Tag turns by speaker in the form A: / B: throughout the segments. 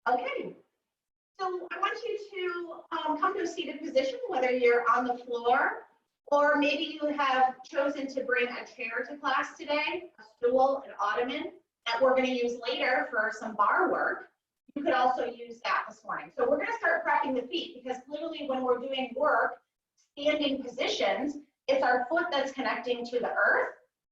A: Okay, so I want you to come to a seated position, whether you're on the floor or maybe you have chosen to bring a chair to class today, a stool, an ottoman that we're going to use later for some bar work. You could also use that this morning. So we're going to start prepping the feet because literally when we're doing work, standing positions, it's our foot that's connecting to the earth.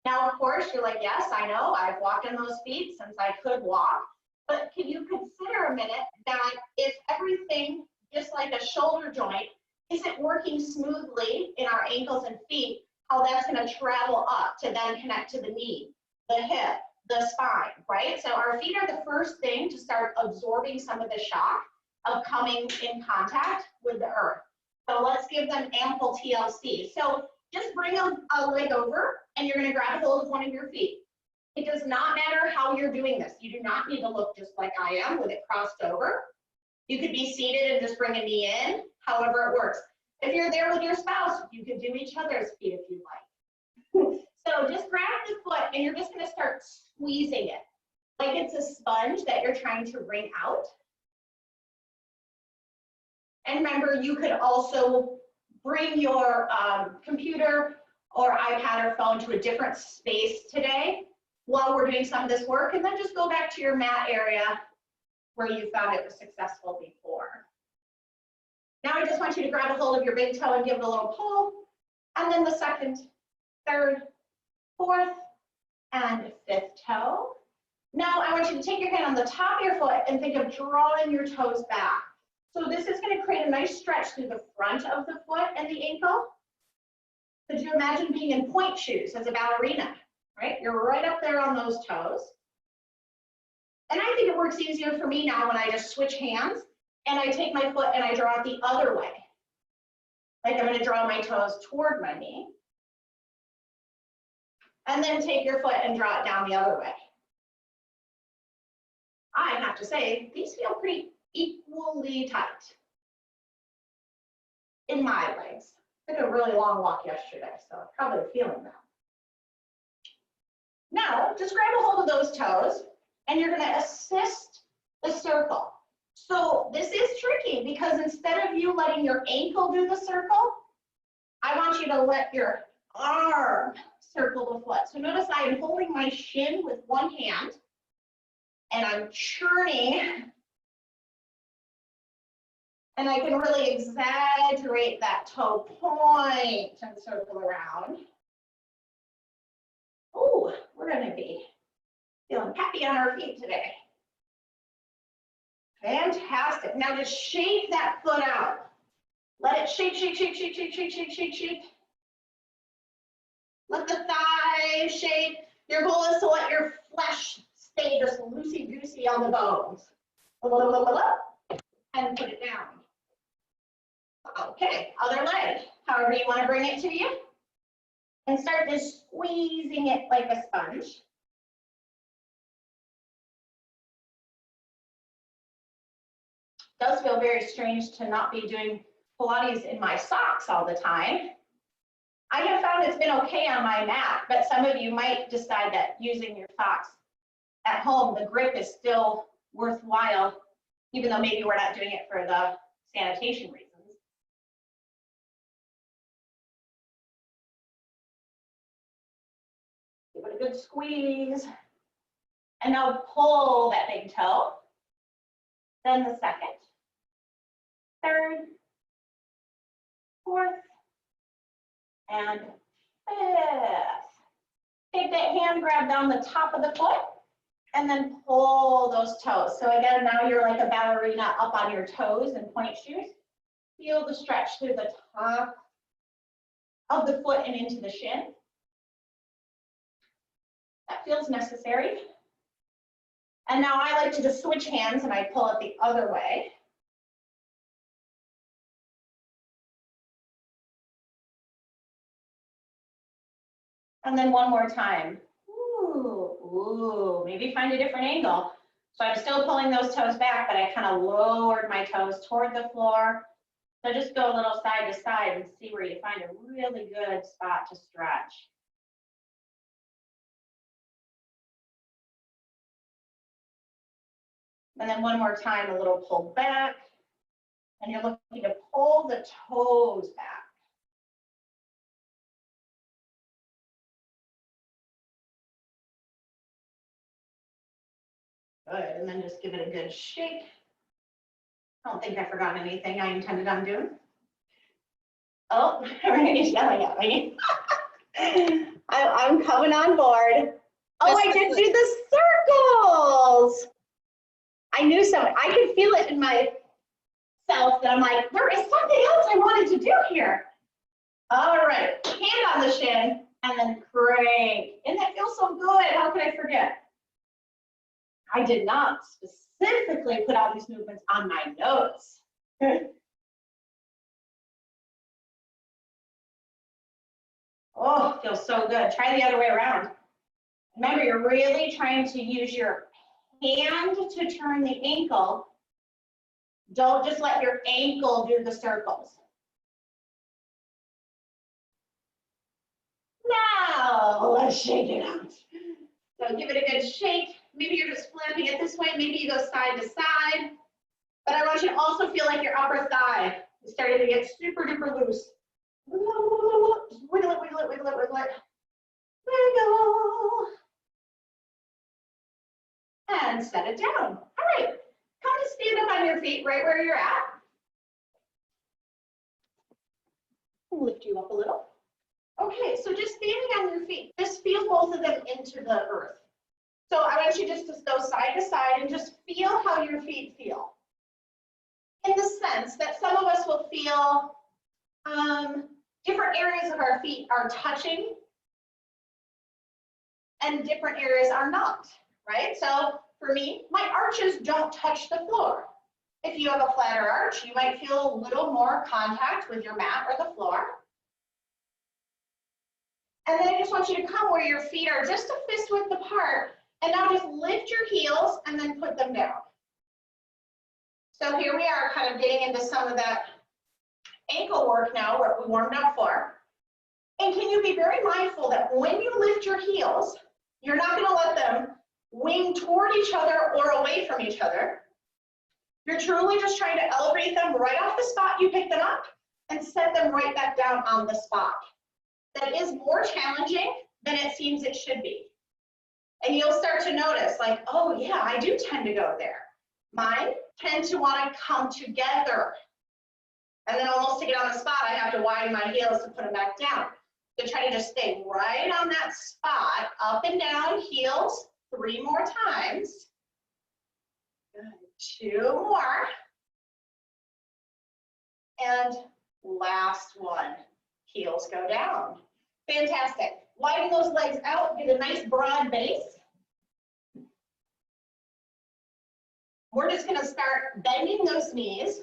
A: Now, of course, you're like, yes, I know, I've walked in those feet since I could walk. But can you consider a minute that if everything, just like a shoulder joint, isn't working smoothly in our ankles and feet, how that's going to travel up to then connect to the knee, the hip, the spine, right? So our feet are the first thing to start absorbing some of the shock of coming in contact with the earth. So let's give them ample TLC. So just bring a leg over and you're going to grab a hold of one of your feet. It does not matter how you're doing this. You do not need to look just like I am with it crossed over. You could be seated and just bring a knee in, however it works. If you're there with your spouse, you could do each other's feet if you like. So just grab the foot and you're just going to start squeezing it like it's a sponge that you're trying to wring out. And remember, you could also bring your computer or iPad or phone to a different space today while we're doing some of this work, and then just go back to your mat area where you found it was successful before. Now I just want you to grab a hold of your big toe and give it a little pull, and then the second, third, fourth, and fifth toe. Now I want you to take your hand on the top of your foot and think of drawing your toes back. So this is going to create a nice stretch through the front of the foot and the ankle. Could you imagine being in point shoes as a ballerina, right? You're right up there on those toes. And I think it works easier for me now when I just switch hands and I take my foot and I draw it the other way. Like I'm going to draw my toes toward my knee. And then take your foot and draw it down the other way. I have to say, these feel pretty equally tight in my legs. I took a really long walk yesterday, so I'm probably feeling that. Now, just grab a hold of those toes, and you're going to assist the circle. So this is tricky because instead of you letting your ankle do the circle, I want you to let your arm circle the foot. So notice I am holding my shin with one hand, and I'm churning. And I can really exaggerate that toe point and circle around. Oh, we're going to be feeling happy on our feet today. Fantastic. Now just shake that foot out. Let it shake, shake, shake, shake, shake, shake, shake, shake, shake. Let the thighs shake. Your goal is to let your flesh stay just loosey-goosey on the bones. And put it down. Okay, other leg, however you want to bring it to you. And start just squeezing it like a sponge. It does feel very strange to not be doing Pilates in my socks all the time. I have found it's been okay on my mat, but some of you might decide that using your socks at home, the grip is still worthwhile, even though maybe we're not doing it for the sanitation reasons. Give it a good squeeze. And now pull that big toe. Then the second, third, fourth, and fifth. Take that hand grab down the top of the foot and then pull those toes. So again, now you're like a ballerina up on your toes in point shoes. Feel the stretch through the top of the foot and into the shin. That feels necessary. And now I like to just switch hands and I pull it the other way. And then one more time. Ooh, ooh, maybe find a different angle. So I'm still pulling those toes back, but I kind of lowered my toes toward the floor. So just go a little side to side and see where you find a really good spot to stretch. And then one more time, a little pull back. And you're looking to pull the toes back. Good, and then just give it a good shake. I don't think I forgot anything I intended on doing. Oh, Randy's yelling at me. I'm coming on board. Oh, I did do the circles. I knew something. I could feel it in myself that I'm like, there is something else I wanted to do here. All right, hand on the shin and then crank. And that feels so good. How could I forget? I did not specifically put all these movements on my notes. Oh, feels so good. Try the other way around. Remember, you're really trying to use your hand to turn the ankle. Don't just let your ankle do the circles. Now, let's shake it out. So give it a good shake. Maybe you're just flipping it this way. Maybe you go side to side. But I want you to also feel like your upper thigh is starting to get super duper loose. Just wiggle it, wiggle it, wiggle it, wiggle it. Wiggle. And set it down. All right. Come to stand up on your feet right where you're at. Lift you up a little. Okay, so just standing on your feet, just feel both of them into the earth. So I want you just to go side to side and just feel how your feet feel. In the sense that some of us will feel different areas of our feet are touching and different areas are not, right? So for me, my arches don't touch the floor. If you have a flatter arch, you might feel a little more contact with your mat or the floor. And then I just want you to come where your feet are just a fist width apart, and now just lift your heels and then put them down. So here we are kind of getting into some of that ankle work now, what we warmed up for. And can you be very mindful that when you lift your heels, you're not going to let them wing toward each other or away from each other. You're truly just trying to elevate them right off the spot you picked them up and set them right back down on the spot. That is more challenging than it seems it should be. And you'll start to notice like, oh yeah, I do tend to go there. Mine tend to want to come together. And then almost to get on the spot, I have to widen my heels to put them back down. So try to just stay right on that spot, up and down, heels, 3 more times. Good. 2 more. And last one. Heels go down. Fantastic. Widen those legs out, get a nice broad base. We're just going to start bending those knees,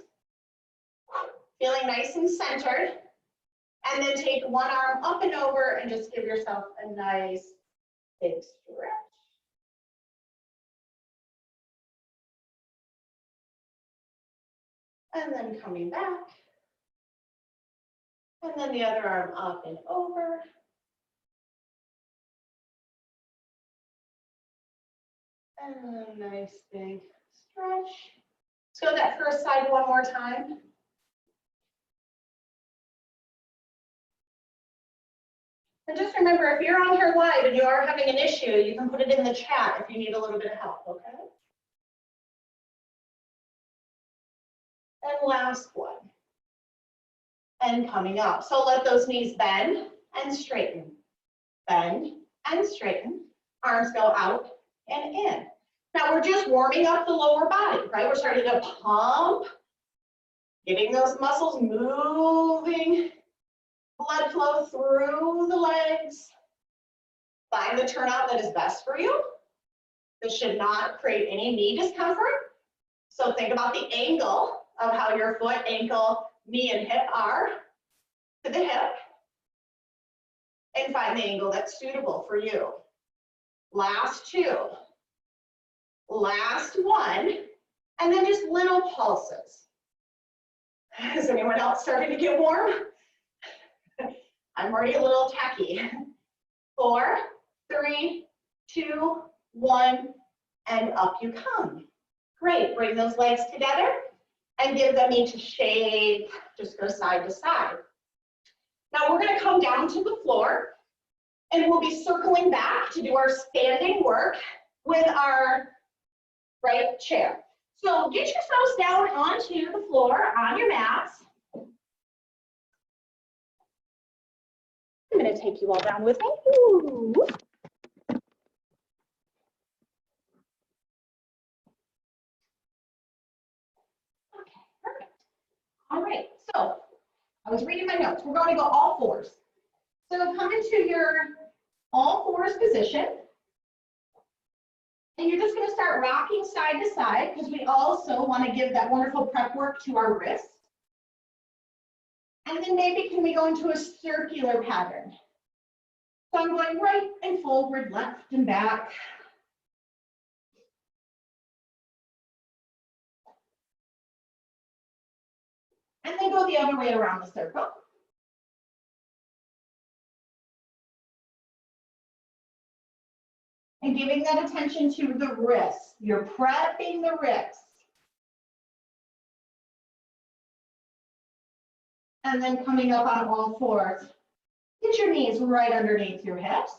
A: feeling nice and centered, and then take one arm up and over and just give yourself a nice big stretch. And then coming back. And then the other arm up and over. And a nice big stretch. Let's go that first side one more time. And just remember, if you're on here live and you are having an issue, you can put it in the chat if you need a little bit of help, okay? And last one. And coming up. So let those knees bend and straighten. Bend and straighten. Arms go out and in. Now we're just warming up the lower body, right? We're starting to pump, getting those muscles moving, blood flow through the legs. Find the turnout that is best for you. This should not create any knee discomfort. So think about the angle of how your foot, ankle, knee, and hip are to the hip. And find the angle that's suitable for you. Last 2. Last 1. And then just little pulses. Is anyone else starting to get warm? I'm already a little tacky. 4, 3, 2, 1, and up you come. Great. Great, bring those legs together and give them each a shape. Just go side to side. Now we're gonna come down to the floor and we'll be circling back to do our standing work with our right chair. So get yourselves down onto the floor on your mats. I'm gonna take you all down with me. Ooh. Okay, perfect. All right, so I was reading my notes. We're going to go all fours. So come into your all fours position. And you're just going to start rocking side to side because we also want to give that wonderful prep work to our wrists. And then maybe can we go into a circular pattern? So I'm going right and forward, left and back. And then go the other way around the circle. And giving that attention to the wrists. You're prepping the wrists. And then coming up on all fours. Get your knees right underneath your hips,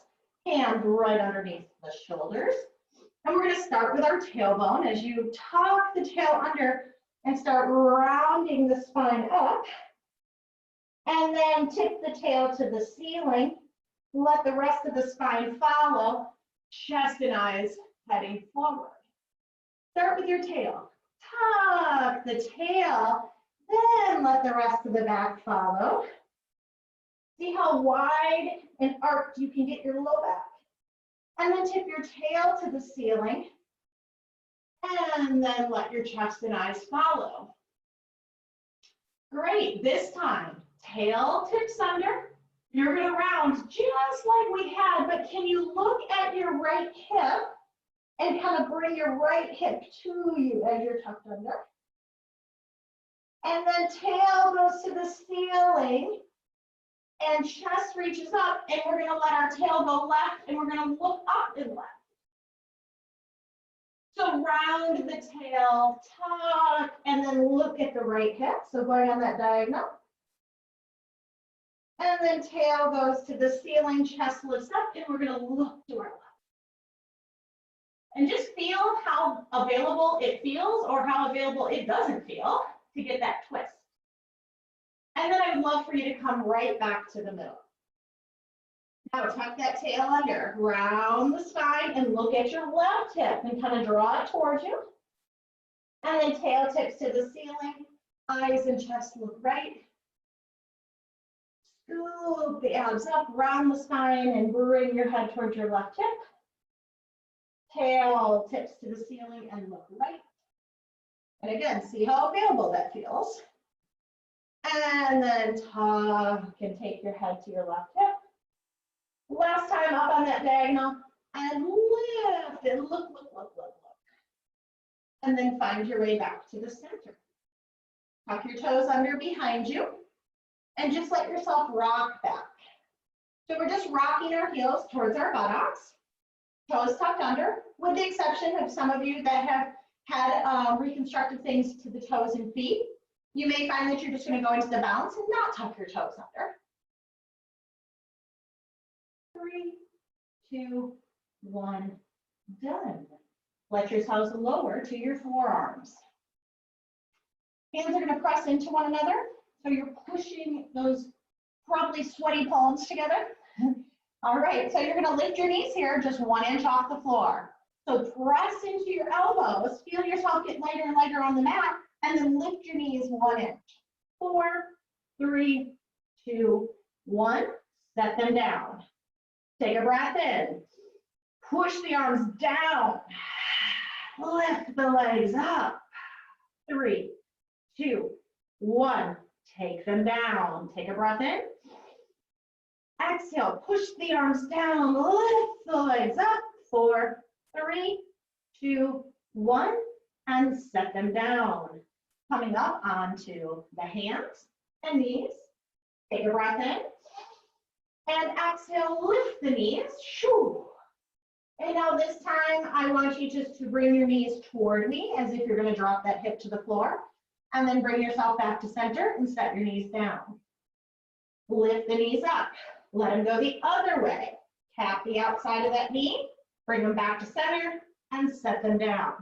A: hand right underneath the shoulders. And we're going to start with our tailbone as you tuck the tail under and start rounding the spine up. And then tip the tail to the ceiling. Let the rest of the spine follow. Chest and eyes heading forward. Start with your tail. Tuck the tail, then let the rest of the back follow. See how wide and arched you can get your low back. And then tip your tail to the ceiling. And then let your chest and eyes follow. Great, this time, tail tips under. You're gonna round just like we had, but can you look at your right hip and kind of bring your right hip to you as you're tucked under? And then tail goes to the ceiling and chest reaches up, and we're gonna let our tail go left and we're gonna look up and left. So round the tail, tuck, and then look at the right hip. So going on that diagonal. And then tail goes to the ceiling, chest lifts up, and we're gonna look to our left. And just feel how available it feels or how available it doesn't feel to get that twist. And then I would love for you to come right back to the middle. Now tuck that tail under, round the spine and look at your left hip and kind of draw it towards you. And then tail tips to the ceiling, eyes and chest look right. Scoop the abs up, round the spine and bring your head towards your left hip. Tail tips to the ceiling and look right. And again, see how available that feels. And then tuck and take your head to your left hip. Last time up on that diagonal and lift and look. And then find your way back to the center. Tuck your toes under behind you and just let yourself rock back. So we're just rocking our heels towards our buttocks, toes tucked under, with the exception of some of you that have had reconstructed things to the toes and feet. You may find that you're just going to go into the bounce and not tuck your toes under. 3, 2, 1, done. Let yourselves lower to your forearms. Hands are going to press into one another. So you're pushing those probably sweaty palms together. All right, so you're going to lift your knees here just 1 inch off the floor. So press into your elbows. Feel yourself get lighter and lighter on the mat. And then lift your knees 1 inch. 4, 3, 2, 1. Set them down. Take a breath in. Push the arms down. Lift the legs up. 3, 2, 1. Take them down. Take a breath in. Exhale. Push the arms down. Lift the legs up. 4, 3, 2, 1. And set them down. Coming up onto the hands and knees. Take a breath in. And exhale, lift the knees. Shoo. And now this time, I want you just to bring your knees toward me as if you're gonna drop that hip to the floor. And then bring yourself back to center and set your knees down. Lift the knees up. Let them go the other way. Tap the outside of that knee, bring them back to center, and set them down.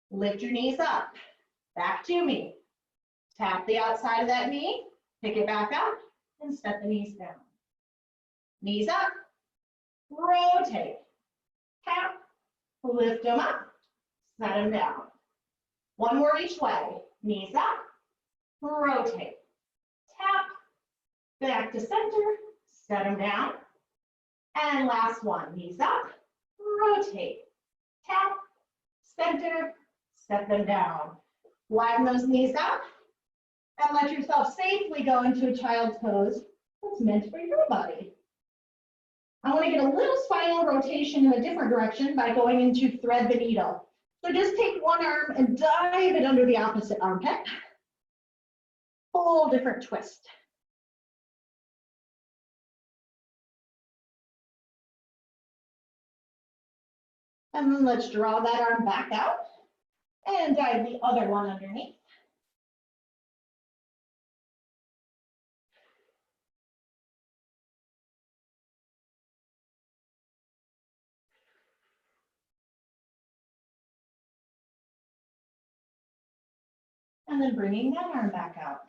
A: Lift your knees up. Back to me. Tap the outside of that knee, pick it back up, and set the knees down. Knees up. Rotate. Tap. Lift them up. Set them down. One more each way. Knees up. Rotate. Tap. Back to center. Set them down. And last one. Knees up. Rotate. Tap. Center. Set them down. Widen those knees up. And let yourself safely go into a child's pose that's meant for your body. I want to get a little spinal rotation in a different direction by going into thread the needle. So just take one arm and dive it under the opposite armpit. Whole different twist. And then let's draw that arm back out and dive the other one underneath. And then bringing that arm back out.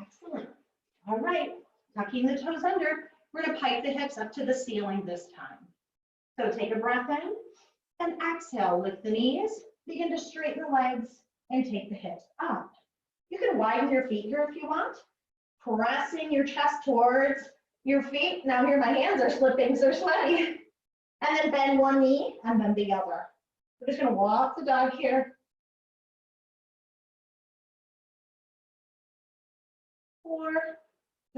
A: Excellent. All right, tucking the toes under. We're gonna pike the hips up to the ceiling this time. So take a breath in and exhale, lift the knees, begin to straighten the legs and take the hips up. You can widen your feet here if you want, pressing your chest towards your feet. Now here my hands are slipping, so they're sweaty. And then bend one knee and then the other. We're just gonna walk the dog here. 4,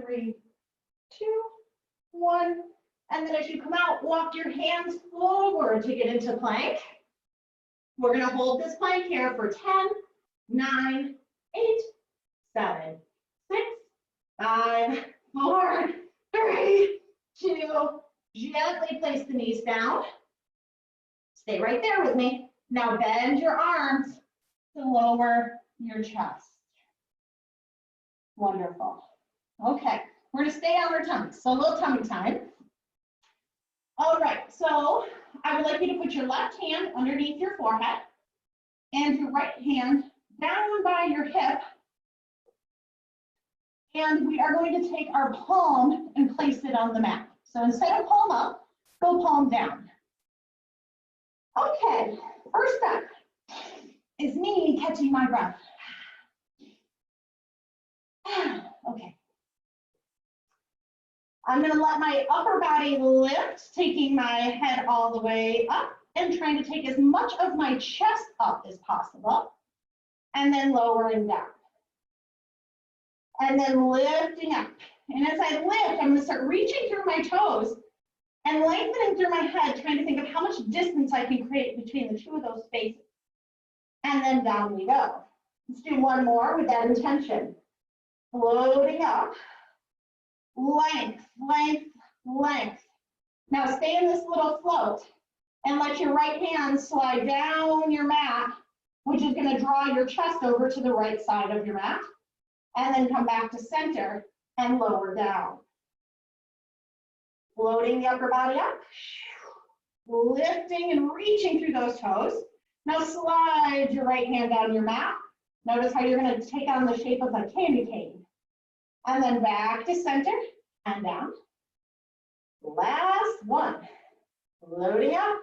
A: 3, 2, 1. And then as you come out, walk your hands forward to get into plank. We're going to hold this plank here for 10, 9, 8, 7, 6, 5, 4, 3, 2. Gently place the knees down. Stay right there with me. Now bend your arms to lower your chest. Wonderful. Okay, we're going to stay on our tummies. So a little tummy time. All right, so I would like you to put your left hand underneath your forehead and your right hand down by your hip. And we are going to take our palm and place it on the mat. So instead of palm up, go palm down. Okay, first step is me catching my breath. Okay. I'm going to let my upper body lift, taking my head all the way up and trying to take as much of my chest up as possible, and then lowering down. And then lifting up. And as I lift, I'm going to start reaching through my toes and lengthening through my head, trying to think of how much distance I can create between the two of those spaces. And then down we go. Let's do one more with that intention. Floating up. Length, length, length. Now stay in this little float and let your right hand slide down your mat, which is going to draw your chest over to the right side of your mat, and then come back to center and lower down. Floating the upper body up, lifting and reaching through those toes. Now slide your right hand down your mat. Notice how you're going to take on the shape of a candy cane. And then back to center and down. Last one. Loading up.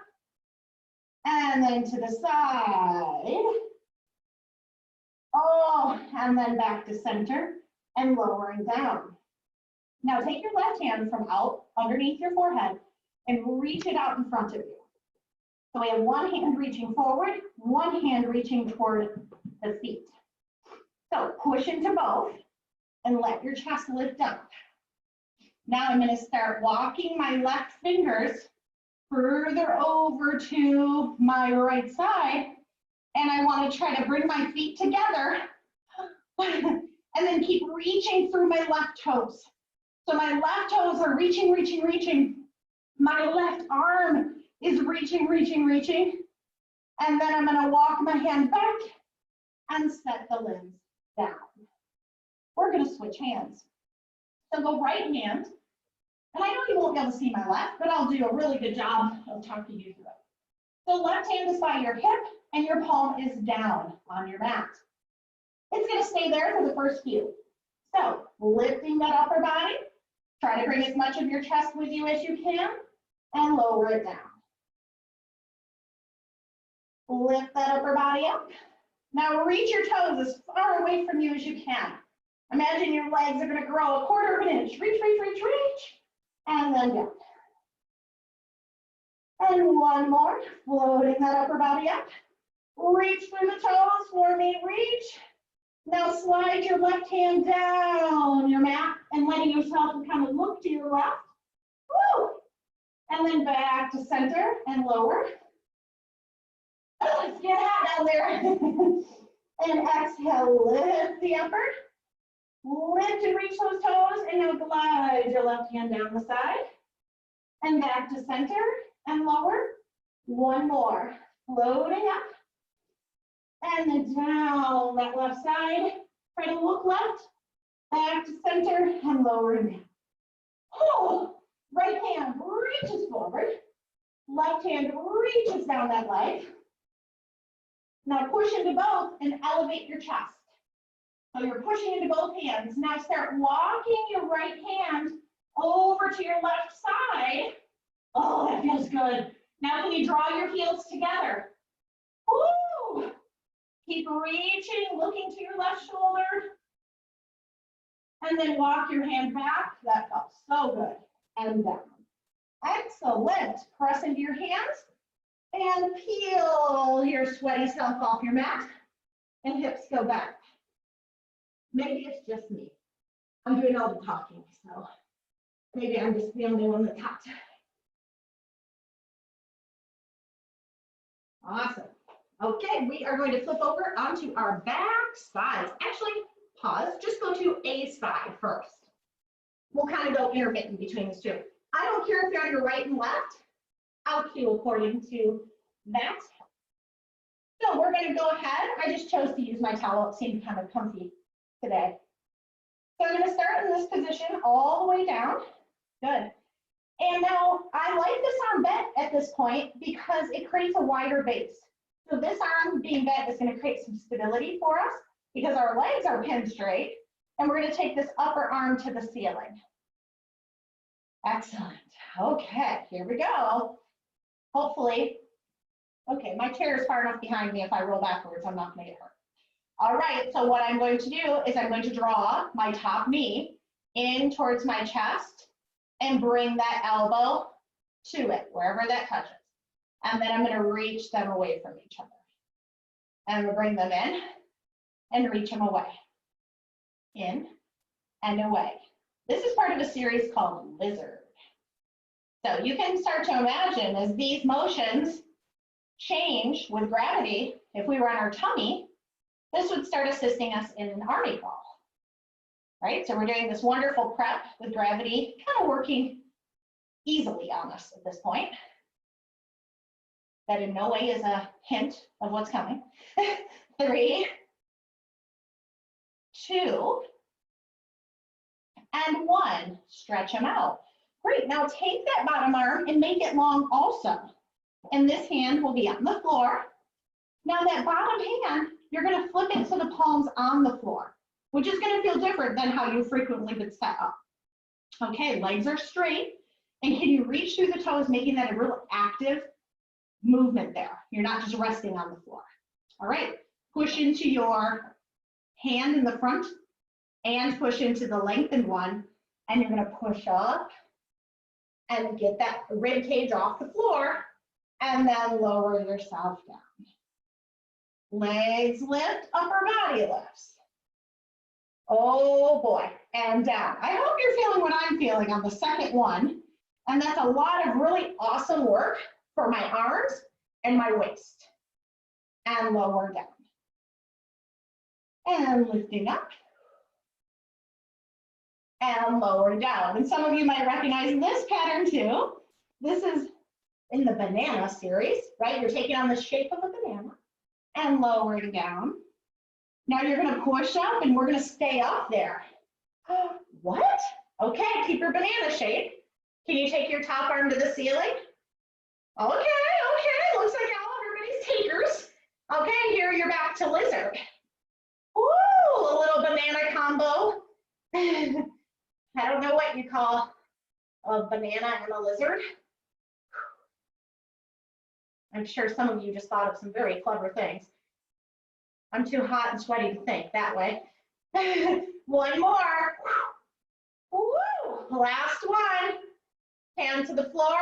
A: And then to the side. Oh, and then back to center and lowering down. Now take your left hand from out underneath your forehead and reach it out in front of you. So we have one hand reaching forward, one hand reaching toward the feet. So push into both and let your chest lift up. Now I'm going to start walking my left fingers further over to my right side, and I want to try to bring my feet together and then keep reaching through my left toes. So my left toes are reaching, reaching, reaching, My left arm is reaching, reaching, reaching. And then I'm gonna walk my hand back and set the limbs down. We're gonna switch hands. So the right hand, and I know you won't be able to see my left, but I'll do a really good job of talking you through it. So left hand is by your hip and your palm is down on your mat. It's gonna stay there for the first few. So lifting that upper body, try to bring as much of your chest with you as you can and lower it down. Lift that upper body up. Now reach your toes as far away from you as you can. Imagine your legs are gonna grow 1/4 of an inch. Reach, reach, reach, reach, and then down. And one more, floating that upper body up. Reach through the toes for me, reach. Now slide your left hand down your mat and letting yourself kind of look to your left. Woo! And then back to center and lower. Oh, it's getting hot down there. And exhale, lift the upper. Lift and reach those toes, and now glide your left hand down the side. And back to center and lower. One more, floating up. And then down that left side. Try to look left, back to center, and lowering down. Oh, right hand reaches forward. Left hand reaches down that leg. Now push into both and elevate your chest. So you're pushing into both hands. Now start walking your right hand over to your left side. Oh, that feels good. Now can you draw your heels together? Woo! Keep reaching, looking to your left shoulder. And then walk your hand back. That felt so good. And down. Excellent. Press into your hands. And peel your sweaty self off your mat. And hips go back. Maybe it's just me. I'm doing all the talking, so maybe I'm just the only one that talked. Awesome. Okay, we are going to flip over onto our back sides. Actually, pause. Just go to a side first. We'll kind of go intermittent between the two. I don't care if you're on your right and left. I'll cue according to that. So we're going to go ahead. I just chose to use my towel. It seemed kind of comfy today. So I'm going to start in this position all the way down. Good. And now I like this arm bent at this point because it creates a wider base. So this arm being bent is going to create some stability for us because our legs are pinned straight. And we're going to take this upper arm to the ceiling. Excellent. Okay, here we go. Hopefully, okay, my chair is far enough behind me. If I roll backwards, I'm not going to get hurt. All right, so what I'm going to do is I'm going to draw my top knee in towards my chest and bring that elbow to it, wherever that touches. And then I'm going to reach them away from each other. And I'm going to bring them in and reach them away. In and away. This is part of a series called Lizard. So you can start to imagine as these motions change with gravity, if we were on our tummy, this would start assisting us in an army crawl, right? So we're doing this wonderful prep with gravity, kind of working easily on us at this point. That in no way is a hint of what's coming. 3, 2, and 1. Stretch them out. Great, now take that bottom arm and make it long also. And this hand will be on the floor. Now that bottom hand, you're gonna flip it so the palm's on the floor, which is gonna feel different than how you've frequently been set up. Okay, legs are straight. And can you reach through the toes, making that a real active movement there? You're not just resting on the floor. All right, push into your hand in the front and push into the lengthened one. And you're gonna push up and get that rib cage off the floor and then lower yourself down. Legs lift, upper body lifts. Oh boy, and down. I hope you're feeling what I'm feeling on the second one. And that's a lot of really awesome work for my arms and my waist. And lower down. And lifting up. And lower down. And some of you might recognize this pattern too. This is in the banana series, right? You're taking on the shape of a banana and lowering down. Now you're gonna push up and we're gonna stay up there. What? Okay, keep your banana shape. Can you take your top arm to the ceiling? Okay, looks like all everybody's takers. Okay, here you're back to lizard. Ooh, a little banana combo. I don't know what you call a banana and a lizard. I'm sure some of you just thought of some very clever things. I'm too hot and sweaty to think that way. One more. Woo, last one. Hand to the floor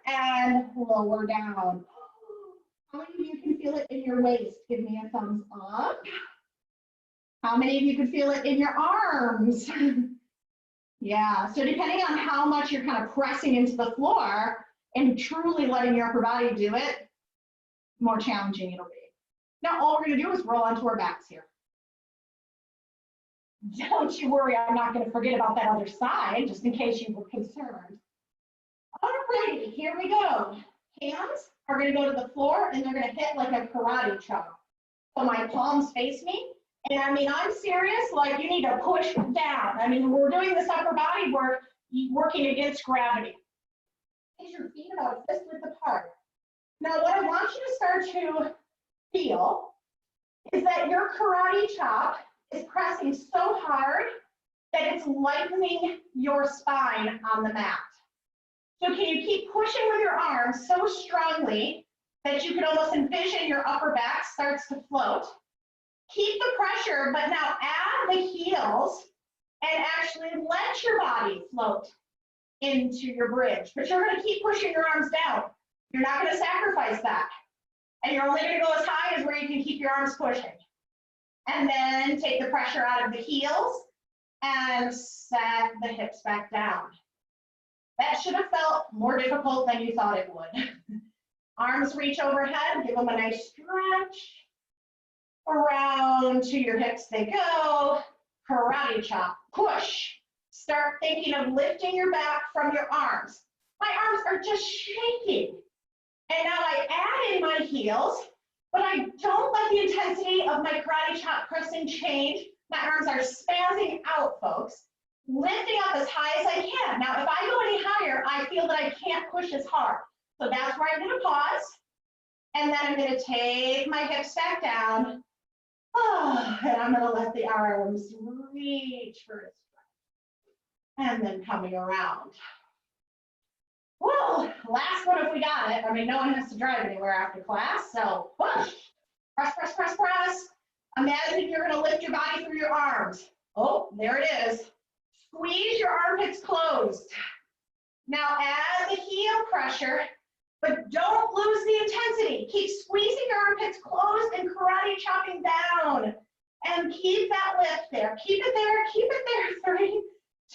A: and lower down. How many of you can feel it in your waist? Give me a thumbs up. How many of you can feel it in your arms? Yeah, so depending on how much you're kind of pressing into the floor and truly letting your upper body do it, the more challenging it'll be. Now all we're gonna do is roll onto our backs here. Don't you worry, I'm not gonna forget about that other side, just in case you were concerned. Alrighty, here we go. Hands are gonna go to the floor and they're gonna hit like a karate chop. So my palms face me. And I mean, I'm serious, like you need to push down. I mean, we're doing this upper body work, working against gravity. Get your feet about a fist width apart. Now, what I want you to start to feel is that your karate chop is pressing so hard that it's lightening your spine on the mat. So can you keep pushing with your arms so strongly that you can almost envision your upper back starts to float? Keep the pressure, but now add the heels and actually let your body float into your bridge. But you're gonna keep pushing your arms down. You're not gonna sacrifice that. And you're only gonna go as high as where you can keep your arms pushing. And then take the pressure out of the heels and set the hips back down. That should have felt more difficult than you thought it would. Arms reach overhead, give them a nice stretch. Around to your hips they go. Karate chop, push. Start thinking of lifting your back from your arms. My arms are just shaking. And now I add in my heels, but I don't let the intensity of my karate chop pressing change. My arms are spazzing out, folks. Lifting up as high as I can. Now, if I go any higher, I feel that I can't push as hard. So that's where I'm gonna pause. And then I'm gonna take my hips back down. Oh, and I'm gonna let the arms reach for a stretch. And then coming around. Well, last one if we got it. I mean, no one has to drive anywhere after class, so push. Press, press, press, press. Imagine you're gonna lift your body through your arms. Oh, there it is. Squeeze your armpits closed. Now add the heel pressure, but don't lose the intensity. Keep squeezing your armpits closed and karate chopping down. And keep that lift there. Keep it there, keep it there. 3,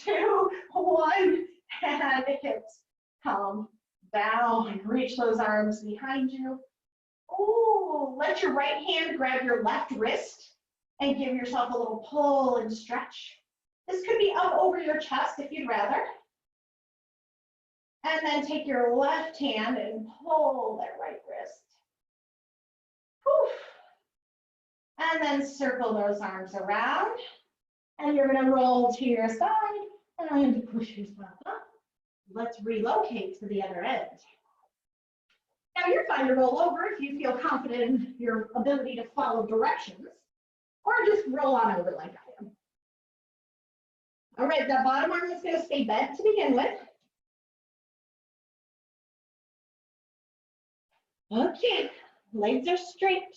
A: 2, 1, and hips come down. Reach those arms behind you. Ooh, let your right hand grab your left wrist and give yourself a little pull and stretch. This could be up over your chest if you'd rather. And then take your left hand and pull that right wrist. Whew. And then circle those arms around. And you're gonna roll to your side and push yourself up. Let's relocate to the other end. Now you're fine to roll over if you feel confident in your ability to follow directions, or just roll on over like I am. All right, the bottom arm is gonna stay bent to begin with. Okay, legs are straight.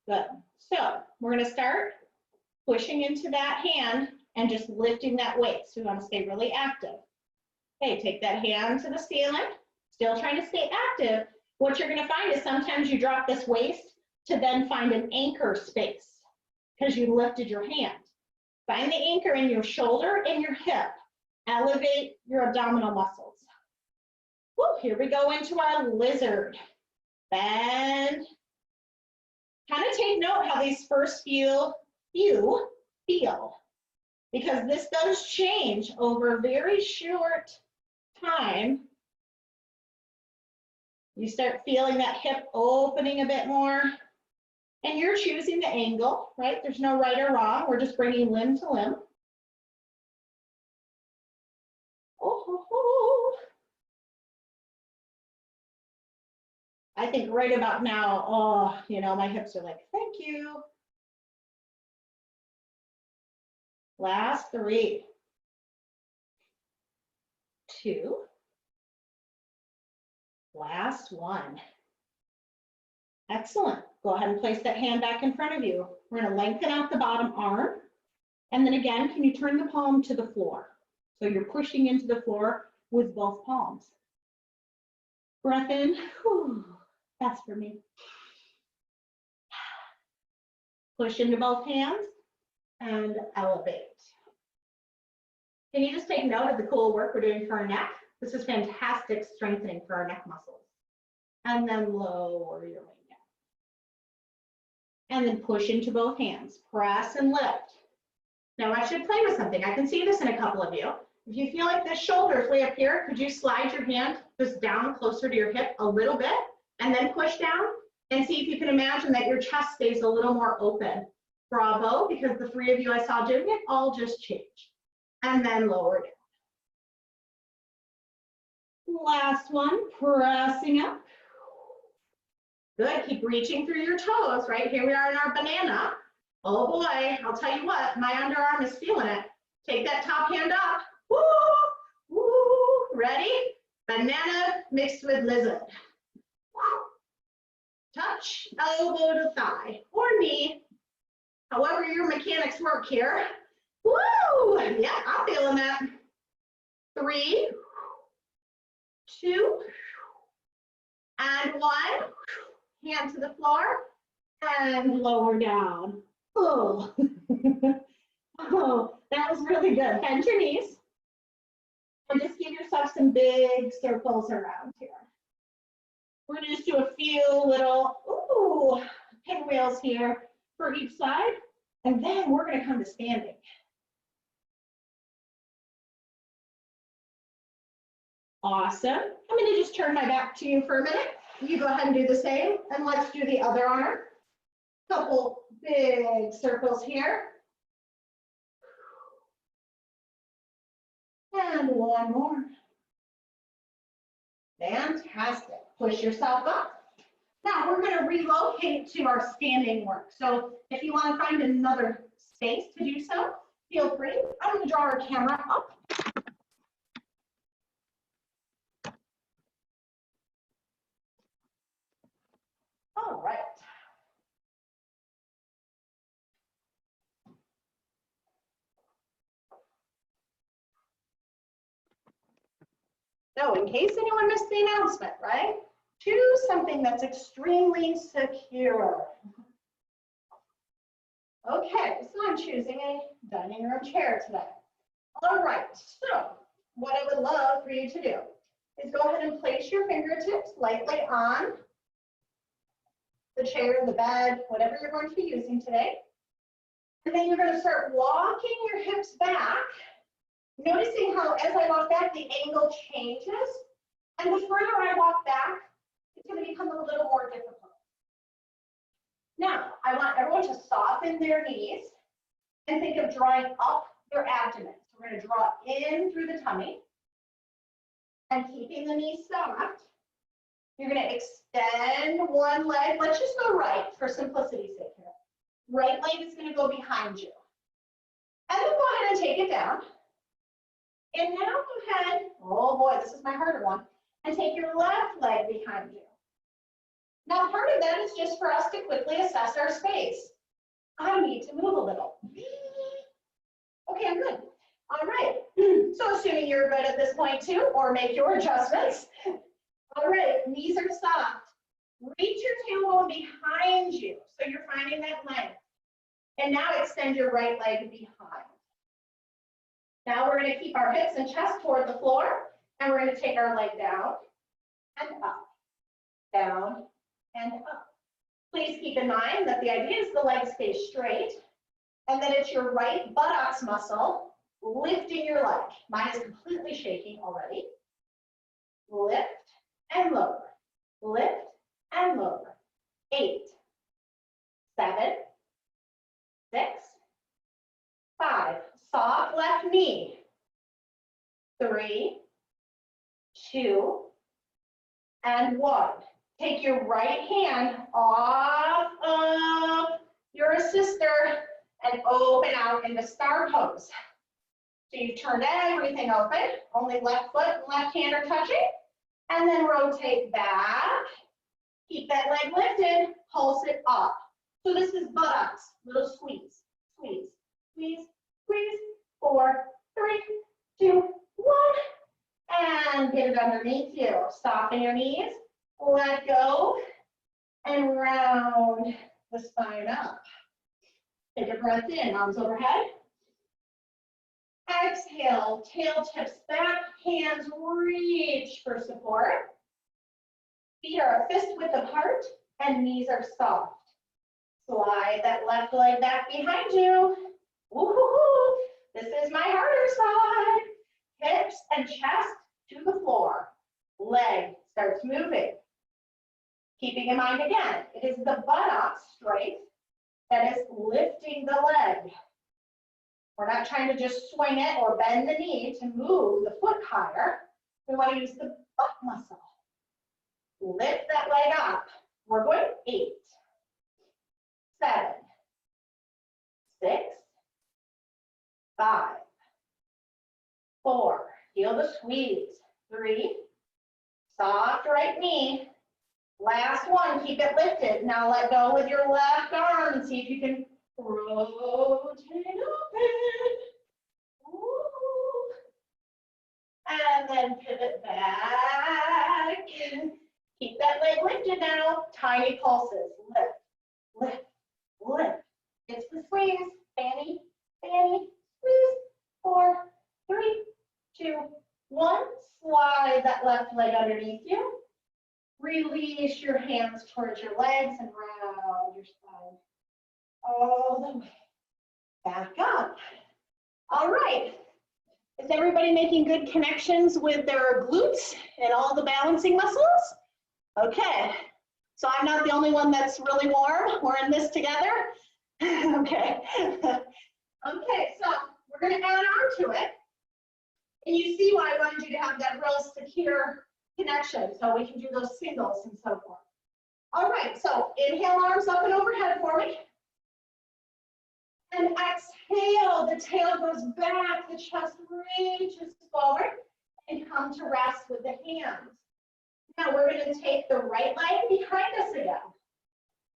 A: Good. So we're gonna start pushing into that hand and just lifting that weight. So we want to stay really active. Okay, take that hand to the ceiling, still trying to stay active. What you're gonna find is sometimes you drop this waist to then find an anchor space because you lifted your hand. Find the anchor in your shoulder and your hip. Elevate your abdominal muscles. Woo, here we go into our lizard. Bend. Kind of take note how these first few feel, because this does change over a very short time You start feeling that hip opening a bit more. And you're choosing the angle, right? There's no right or wrong. We're just bringing limb to limb. Oh, ho, ho. I think right about now, oh, you know, my hips are like, thank you. Last 3, 2, last 1. Excellent. Go ahead and place that hand back in front of you. We're going to lengthen out the bottom arm. And then again, can you turn the palm to the floor? So you're pushing into the floor with both palms. Breath in. Whew, that's for me. Push into both hands and elevate. Can you just take note of the cool work we're doing for our neck? This is fantastic strengthening for our neck muscles. And then lower your way down. And then push into both hands. Press and lift. Now I should play with something. I can see this in a couple of you. If you feel like the shoulder is way up here, could you slide your hand just down closer to your hip a little bit and then push down and see if you can imagine that your chest stays a little more open. Bravo, because the 3 of you I saw doing it all just changed. And then lower down. Last one, pressing up. Good, keep reaching through your toes, right? Here we are in our banana. Oh boy, I'll tell you what, my underarm is feeling it. Take that top hand up. Woo, woo, ready? Banana mixed with lizard. Touch, elbow to thigh, or knee. However your mechanics work here. Woo, yeah, I'm feeling that. 3, 2, and 1. Hand to the floor and lower down. Oh, oh, that was really good. Bend your knees and just give yourself some big circles around here. We're gonna just do a few little pinwheels here for each side, and then we're gonna come to standing. Awesome. I'm gonna just turn my back to you for a minute. You go ahead and do the same, and let's do the other arm. Couple big circles here. And 1 more. Fantastic. Push yourself up. Now we're going to relocate to our standing work. So if you want to find another space to do so, feel free. I'm going to draw our camera up. All right. So in case anyone missed the announcement, right? Choose something that's extremely secure. Okay, so I'm choosing a dining room chair today. All right, so what I would love for you to do is go ahead and place your fingertips lightly on the chair, the bed, whatever you're going to be using today. And then you're going to start walking your hips back, noticing how as I walk back, the angle changes. And the further I walk back, it's going to become a little more difficult. Now, I want everyone to soften their knees and think of drawing up your abdomen. So we're going to draw in through the tummy and keeping the knees soft. You're going to extend one leg. Let's just go right for simplicity's sake here. Right leg is going to go behind you. And then go ahead and take it down. And now go ahead, oh boy, this is my harder one, and take your left leg behind you. Now part of that is just for us to quickly assess our space. I need to move a little. Okay, I'm good. All right, so assuming you're good at this point too, or make your adjustments. All right, knees are soft. Reach your tailbone behind you, so you're finding that length. And now extend your right leg behind. Now we're going to keep our hips and chest toward the floor, and we're going to take our leg down and up, down and up. Please keep in mind that the idea is the leg stays straight, and that it's your right buttocks muscle lifting your leg. Mine is completely shaking already. Lift and lower. lift, and lower. 8, 7, 6, 5. Soft left knee. 3, 2, and 1. Take your right hand off of your assister and open out into star pose. So you've turned everything open, only left foot and left hand are touching, and then rotate back. Keep that leg lifted, pulse it up. So this is buttocks, little squeeze, squeeze, squeeze, squeeze. 4, 3, 2, 1. And get it underneath you. Soften your knees, let go, and round the spine up. Take a breath in, arms overhead. Exhale, tail tips back, hands reach for support. Feet are a fist width apart and knees are soft. Slide that left leg back behind you. Woo-hoo-hoo. This is my harder side. Hips and chest to the floor. Leg starts moving. Keeping in mind again, it is the buttock strength that is lifting the leg. We're not trying to just swing it or bend the knee to move the foot higher. We want to use the butt muscle. Lift that leg up. We're going 8, 7, 6, 5, 4. Feel the squeeze. 3. Soft right knee. Last one, keep it lifted. Now let go with your left arm and see if you can rotate open. Ooh. And then pivot back. Keep that leg lifted now. Tiny pulses. Lift, lift, lift. It's the squeeze. Fanny, fanny, squeeze. 4, 3, 2, 1. Slide that left leg underneath you. Release your hands towards your legs and round your spine all the way back up. All right. Is everybody making good connections with their glutes and all the balancing muscles? Okay. So I'm not the only one that's really warm. We're in this together. Okay. Okay, so we're going to add on to it. And you see why I wanted you to have that real secure connection, so we can do those singles and so forth. All right, so inhale, arms up and overhead for me. And exhale, the tail goes back, the chest reaches forward, and come to rest with the hands. Now we're going to take the right leg behind us again.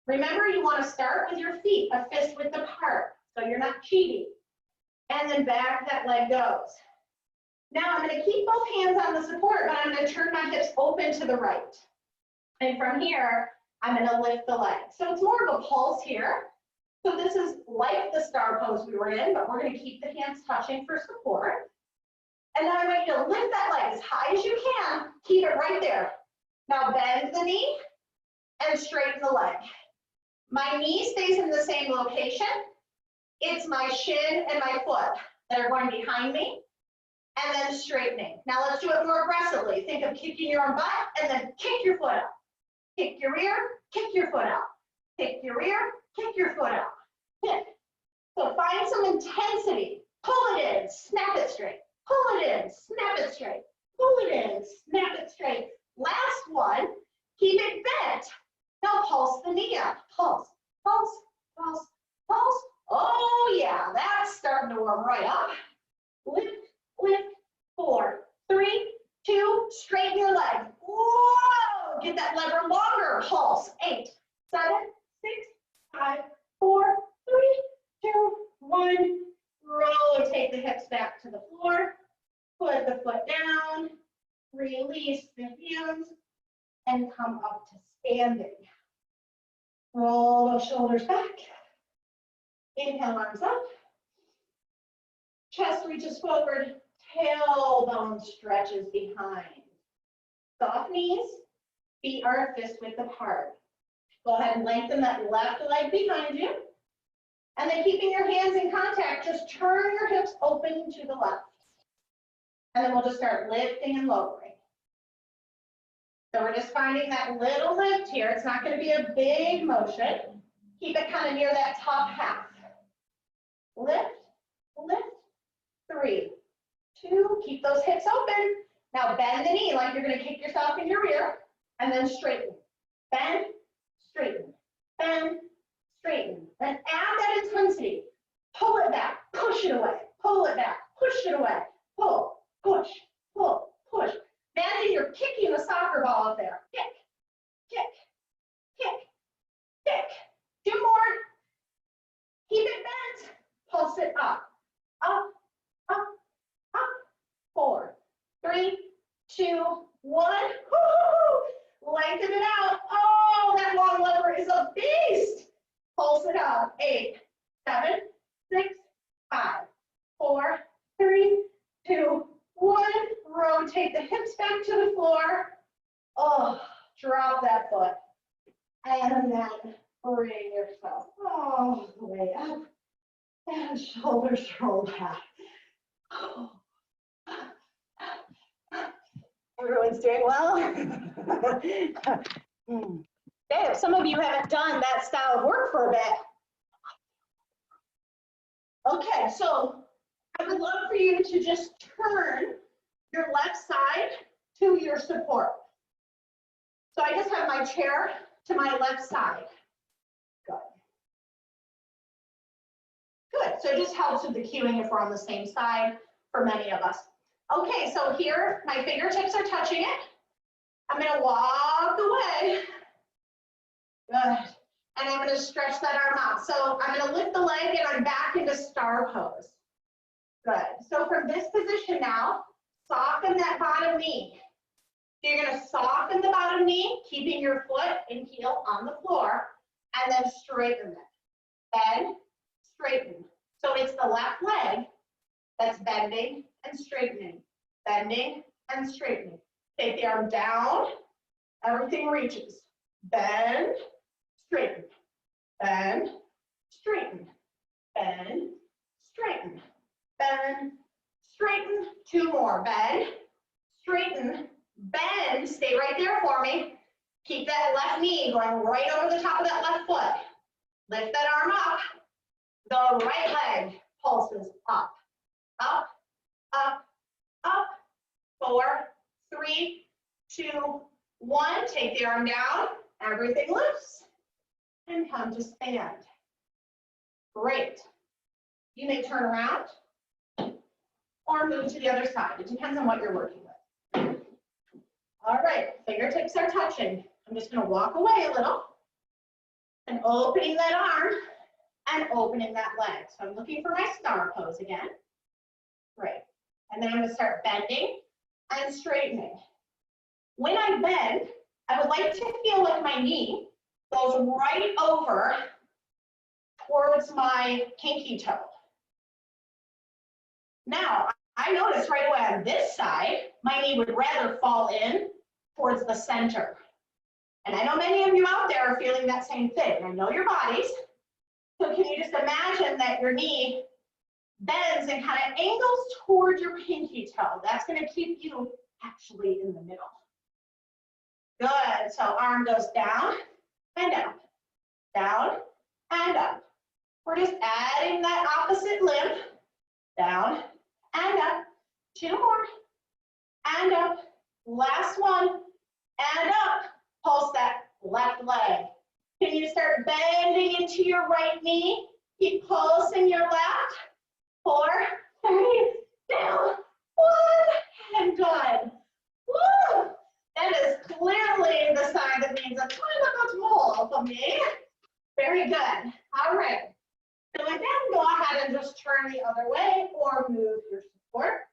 A: Remember, you want to start with your feet a fist width apart, so you're not cheating. And then back that leg goes. Now I'm going to keep both hands on the support, but I'm going to turn my hips open to the right. And from here, I'm going to lift the leg. So it's more of a pulse here. So this is like the star pose we were in, but we're going to keep the hands touching for support. And then I want you to lift that leg as high as you can. Keep it right there. Now bend the knee and straighten the leg. My knee stays in the same location. It's my shin and my foot that are going behind me. And then straightening. Now let's do it more aggressively. Think of kicking your own butt and then kick your foot out. Kick your rear, kick your foot out. Kick your rear, kick your foot out. Kick. So find some intensity. Pull it in, snap it straight. Pull it in, snap it straight. Pull it in, snap it straight. Last one, keep it bent. Now pulse the knee up. Pulse, pulse, pulse, pulse. Oh yeah, that's starting to warm right up. Lift. Lift. 4, 3, 2, straighten your leg. Whoa! Get that lever longer. Pulse. 8, 7, 6, 5, 4, 3, 2, 1. Rotate the hips back to the floor. Put the foot down. Release the hands and come up to standing. Roll those shoulders back. Inhale, arms up. Chest reaches forward. Tailbone stretches behind. Soft knees, feet are a fist width apart. Go ahead and lengthen that left leg behind you. And then keeping your hands in contact, just turn your hips open to the left. And then we'll just start lifting and lowering. So we're just finding that little lift here. It's not going to be a big motion. Keep it kind of near that top half. Lift, lift, 3, 2, keep those hips open. Now bend the knee like you're going to kick yourself in your rear, and then straighten. Bend, straighten, bend, straighten. Then add that intensity. Pull it back, push it away, pull it back, push it away, pull, push, pull, push. Imagine you're kicking a soccer ball up there. Kick, kick, kick, kick. 2 more. Keep it bent. Pulse it up, up, up, up. 4, 3, 2, 1. Woo-hoo-hoo. Lengthen it out. Oh, that long lever is a beast. Pulse it up. 8, 7, 6, 5, 4, 3, 2, 1. Rotate the hips back to the floor. Oh, drop that foot. And then bring yourself all the way up. And shoulders roll back. Oh. Everyone's doing well. Okay, if some of you haven't done that style of work for a bit. Okay, so I would love for you to just turn your left side to your support. So I just have my chair to my left side. Good. Good, so it just helps with the cueing if we're on the same side for many of us. Okay, so here my fingertips are touching it. I'm gonna walk away. Good, and I'm gonna stretch that arm out. So I'm gonna lift the leg and I'm back into star pose. Good, so from this position now, soften that bottom knee. So you're gonna soften the bottom knee, keeping your foot and heel on the floor, and then straighten it. Bend, straighten. So it's the left leg that's bending and straightening, bending and straightening. Take the arm down, everything reaches. Bend, straighten, bend, straighten, bend, straighten, bend, straighten. 2 more, bend, straighten, bend, stay right there for me. Keep that left knee going right over the top of that left foot. Lift that arm up. The right leg pulses up, up, up, up. 4, 3, 2, 1. Take the arm down. Everything lifts. And come to stand. Great. You may turn around or move to the other side. It depends on what you're working with. All right, fingertips are touching. I'm just going to walk away a little and opening that arm and opening that leg. So I'm looking for my star pose again. Great. And then I'm going to start bending and straightening. When I bend, I would like to feel like my knee goes right over towards my pinky toe. Now, I notice right away on this side, my knee would rather fall in towards the center. And I know many of you out there are feeling that same thing. I know your bodies. So can you just imagine that your knee bends and kind of angles towards your pinky toe? That's going to keep you actually in the middle. Good. So arm goes down and up, down and up. We're just adding that opposite limb, down and up. 2 more, and up. Last one, and up. Pulse that left leg. Can you start bending into your right knee? Keep pulsing your left. 4, 3, 2, 1, and good. Woo! That is clearly the side that needs a kind of more for me. Very good. All right. So again, go ahead and just turn the other way or move your support.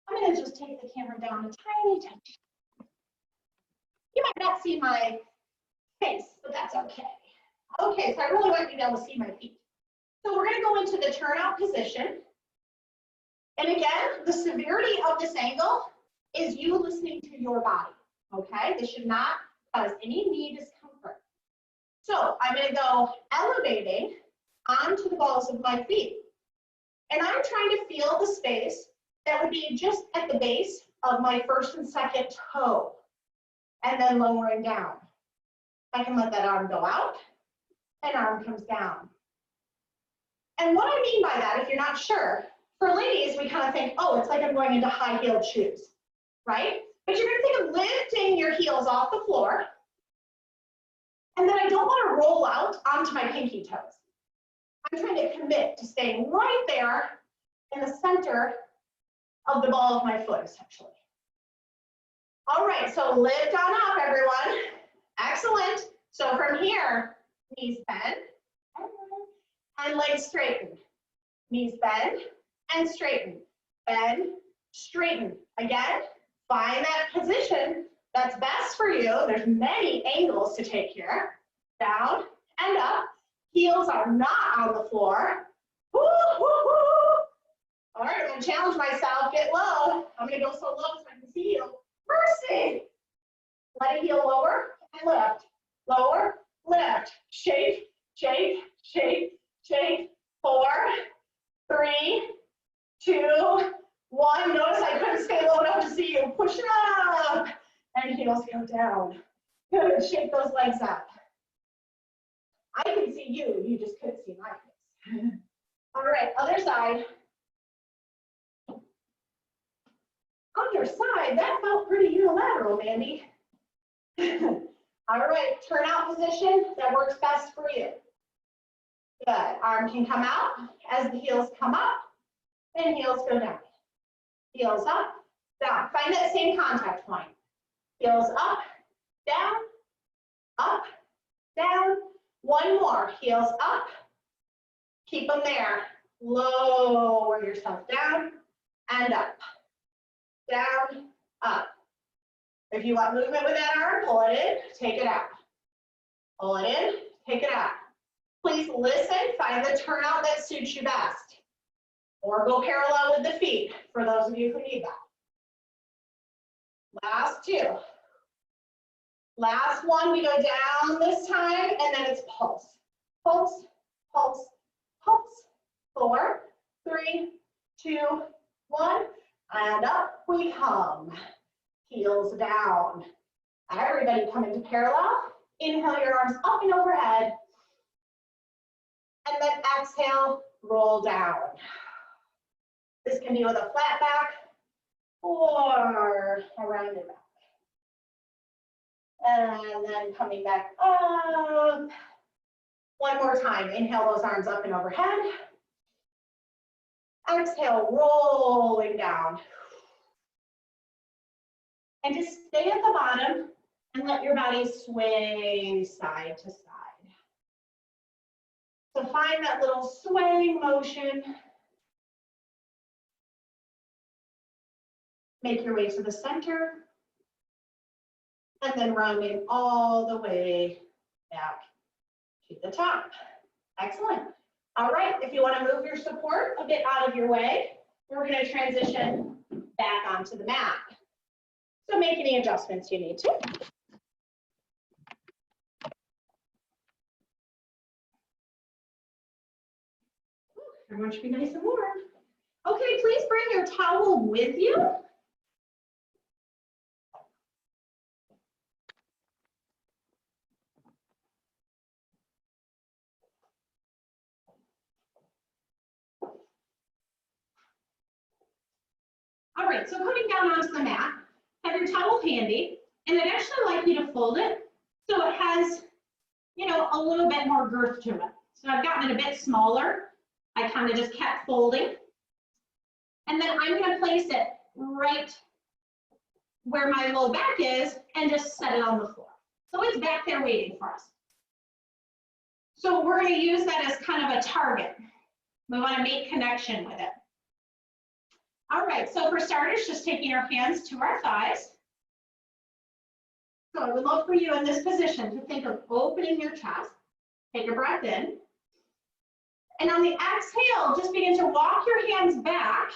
A: I'm going to just take the camera down a tiny touch. You might not see my face, but that's okay. Okay, so I really want you to be able to see my feet. So we're going to go into the turnout position. And again, the severity of this angle is you listening to your body, okay? This should not cause any knee discomfort. So I'm going to go elevating onto the balls of my feet. And I'm trying to feel the space that would be just at the base of my first and second toe. and then lowering down. I can let that arm go out, and arm comes down. And what I mean by that, if you're not sure, for ladies, we kind of think, oh, it's like I'm going into high-heeled shoes, right? But you're gonna think of lifting your heels off the floor, and then I don't wanna roll out onto my pinky toes. I'm trying to commit to staying right there in the center of the ball of my foot, essentially. All right, so lift on up, everyone. Excellent. So from here, knees bend and legs straighten. Knees bend and straighten. Bend, straighten. Again, find that position that's best for you. There's many angles to take here. Down and up. Heels are not on the floor. Woo, woo, woo. All right, I'm gonna challenge myself, get low. I'm gonna go so low so I can see you. Mercy. Let it heel lower and lift. Lower, lift. Shake, shake, shake, shake. 4, 3, 2, 1. Notice I couldn't stay low enough to see you. Push it up. And heels go down. Good, shake those legs up. I can see you, you just couldn't see my face. All right, other side. Underside, that felt pretty unilateral, Mandy. All right, turnout position, that works best for you. Good, arm can come out as the heels come up and heels go down. Heels up, down. Find that same contact point. Heels up, down, down. One more, heels up. Keep them there. Lower yourself down and up. Down, up. If you want movement with that arm, pull it in, take it out. Pull it in, take it out. Please listen, find the turnout that suits you best. Or go parallel with the feet, for those of you who need that. Last 2. Last one, we go down this time, and then it's pulse. Pulse, pulse, pulse. 4, 3, 2, 1. And up we come. Heels down. Everybody come into parallel. Inhale your arms up and overhead. And then exhale, roll down. This can be with a flat back or a rounded back. And then coming back up. One more time. Inhale those arms up and overhead. Exhale, rolling down. And just stay at the bottom and let your body sway side to side. So find that little swaying motion. Make your way to the center. And then rounding all the way back to the top. Excellent. All right, if you want to move your support a bit out of your way, we're going to transition back onto the mat. So make any adjustments you need to. Everyone should be nice and warm. Okay, please bring your towel with you. All right, so coming down onto the mat, have your towel handy, and I'd actually like you to fold it so it has, you know, a little bit more girth to it. So I've gotten it a bit smaller. I kind of just kept folding. And then I'm going to place it right where my low back is and just set it on the floor. So it's back there waiting for us. So we're going to use that as kind of a target. We want to make connection with it. All right, so for starters, just taking our hands to our thighs. So I would love for you in this position to think of opening your chest. Take a breath in. And on the exhale, just begin to walk your hands back,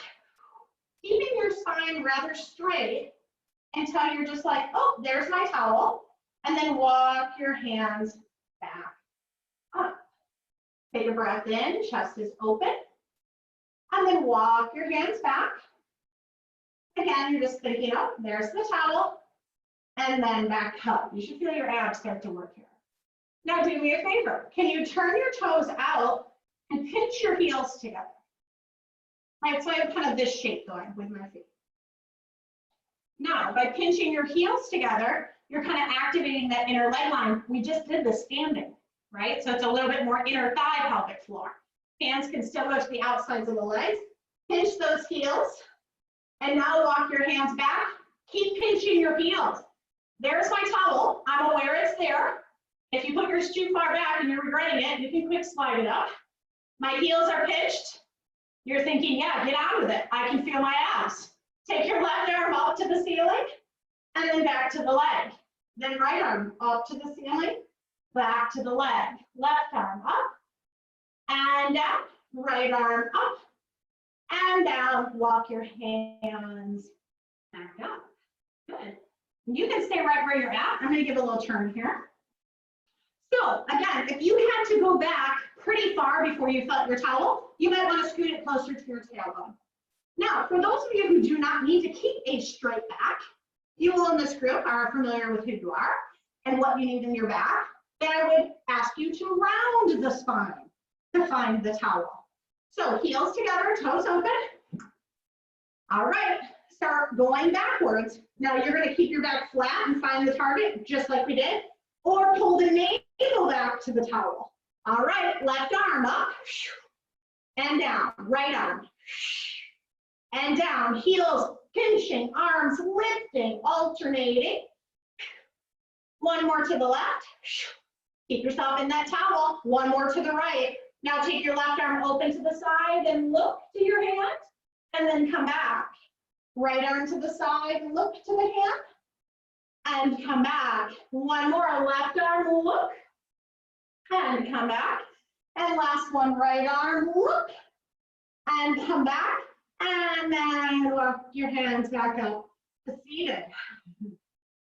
A: keeping your spine rather straight until you're just like, oh, there's my towel. And then walk your hands back up. Take a breath in, chest is open. And then walk your hands back. Again, you're just thinking, oh, there's the towel. and then back up. You should feel your abs start to work here. Now do me a favor. Can you turn your toes out and pinch your heels together? Right, so I have kind of this shape going with my feet. Now, by pinching your heels together, you're kind of activating that inner leg line. We just did the standing, right? So it's a little bit more inner thigh pelvic floor. Hands can still go to the outsides of the legs. Pinch those heels. And now walk your hands back. Keep pinching your heels. There's my towel. I'm aware it's there. If you put yours too far back and you're regretting it, you can quick slide it up. My heels are pinched. You're thinking, yeah, get on with it. I can feel my abs. Take your left arm up to the ceiling and then back to the leg. Then right arm up to the ceiling, back to the leg. Left arm up and down. Right arm up and down. Walk your hands back up. Good. You can stay right where you're at. I'm going to give a little turn here. So again, if you had to go back pretty far before you felt your towel, you might want to scoot it closer to your tailbone. Now, for those of you who do not need to keep a straight back, you all in this group are familiar with who you are and what you need in your back. Then I would ask you to round the spine to find the towel. So heels together, toes open. All right, start going backwards. Now you're going to keep your back flat and find the target just like we did, or pull the navel back to the towel. All right, left arm up and down, right arm and down, heels pinching, arms lifting, alternating. One more to the left. Keep yourself in that towel. One more to the right. Now take your left arm open to the side and look to your hand, and then come back. Right arm to the side, look to the hand, and come back. One more, left arm, look, and come back. And last one, right arm, look, and come back. And then walk your hands back up to seated.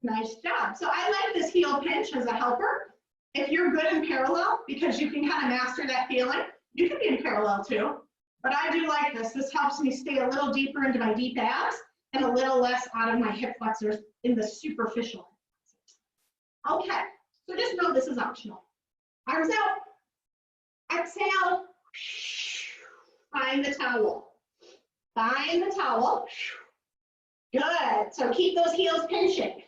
A: Nice job. So I like this heel pinch as a helper. If you're good in parallel, because you can kind of master that feeling, you can be in parallel too. But I do like this. This helps me stay a little deeper into my deep abs and a little less out of my hip flexors in the superficial. Okay, so just know this is optional. Arms out. Exhale. Find the towel. Find the towel. Good. So keep those heels pinching.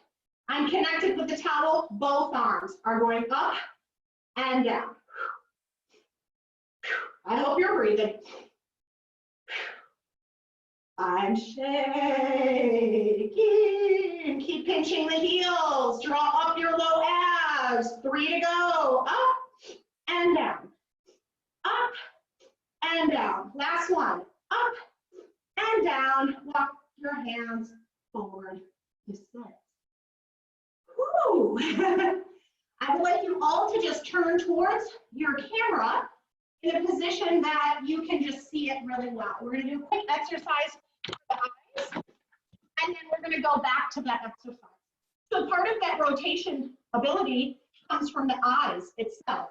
A: I'm connected with the towel. Both arms are going up and down. I hope you're breathing. I'm shaking. Keep pinching the heels. Draw up your low abs. 3 to go. Up and down. Up and down. Last one. Up and down. Walk your hands forward to sit. Woo! I would like you all to just turn towards your camera in a position that you can just see it really well. We're going to do a quick exercise for the eyes, and then we're going to go back to that exercise. So part of that rotation ability comes from the eyes itself.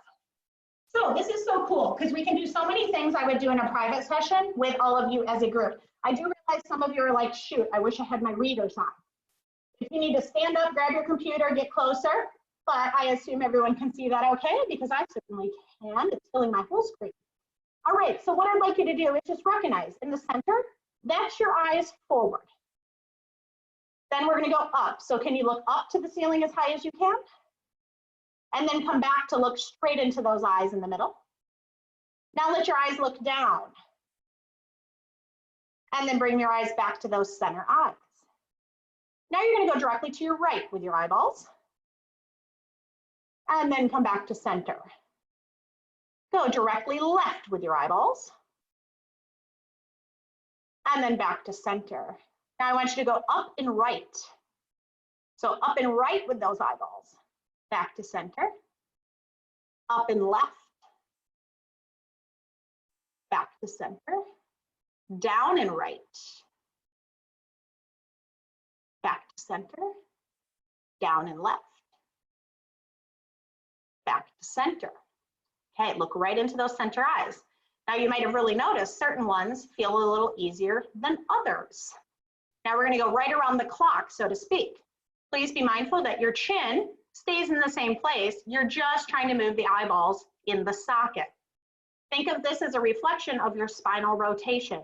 A: So this is so cool because we can do so many things I would do in a private session with all of you as a group. I do realize some of you are like, shoot, I wish I had my readers on. If you need to stand up, grab your computer, get closer, but I assume everyone can see that okay, because I certainly can. It's filling my whole screen. All right, so what I'd like you to do is just recognize in the center, that's your eyes forward. Then we're gonna go up. So can you look up to the ceiling as high as you can? And then come back to look straight into those eyes in the middle. Now let your eyes look down. And then bring your eyes back to those center eyes. Now you're gonna go directly to your right with your eyeballs. And then come back to center. Go directly left with your eyeballs. And then back to center. Now I want you to go up and right. So up and right with those eyeballs. Back to center. Up and left. Back to center. Down and right. Back to center. Down and left. Back to center. Okay, look right into those center eyes. Now you might have really noticed certain ones feel a little easier than others. Now we're going to go right around the clock, so to speak.
B: Please be mindful that your chin stays in the same place. You're just trying to move the eyeballs in the socket. Think of this as a reflection of your spinal rotation.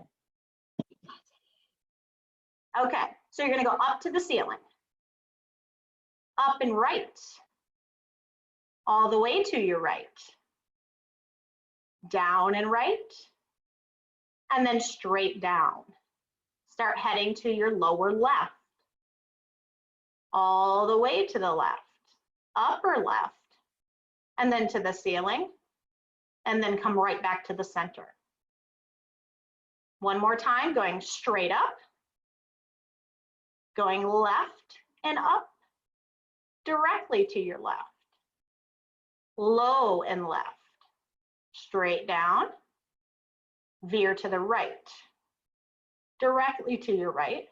B: Okay, so you're gonna go up to the ceiling. Up and right. All the way to your right. Down and right. And then straight down. Start heading to your lower left. All the way to the left. Upper left. And then to the ceiling. And then come right back to the center. One more time, going straight up. Going left and up. Directly to your left. Low and left. Straight down. Veer to the right. Directly to your right.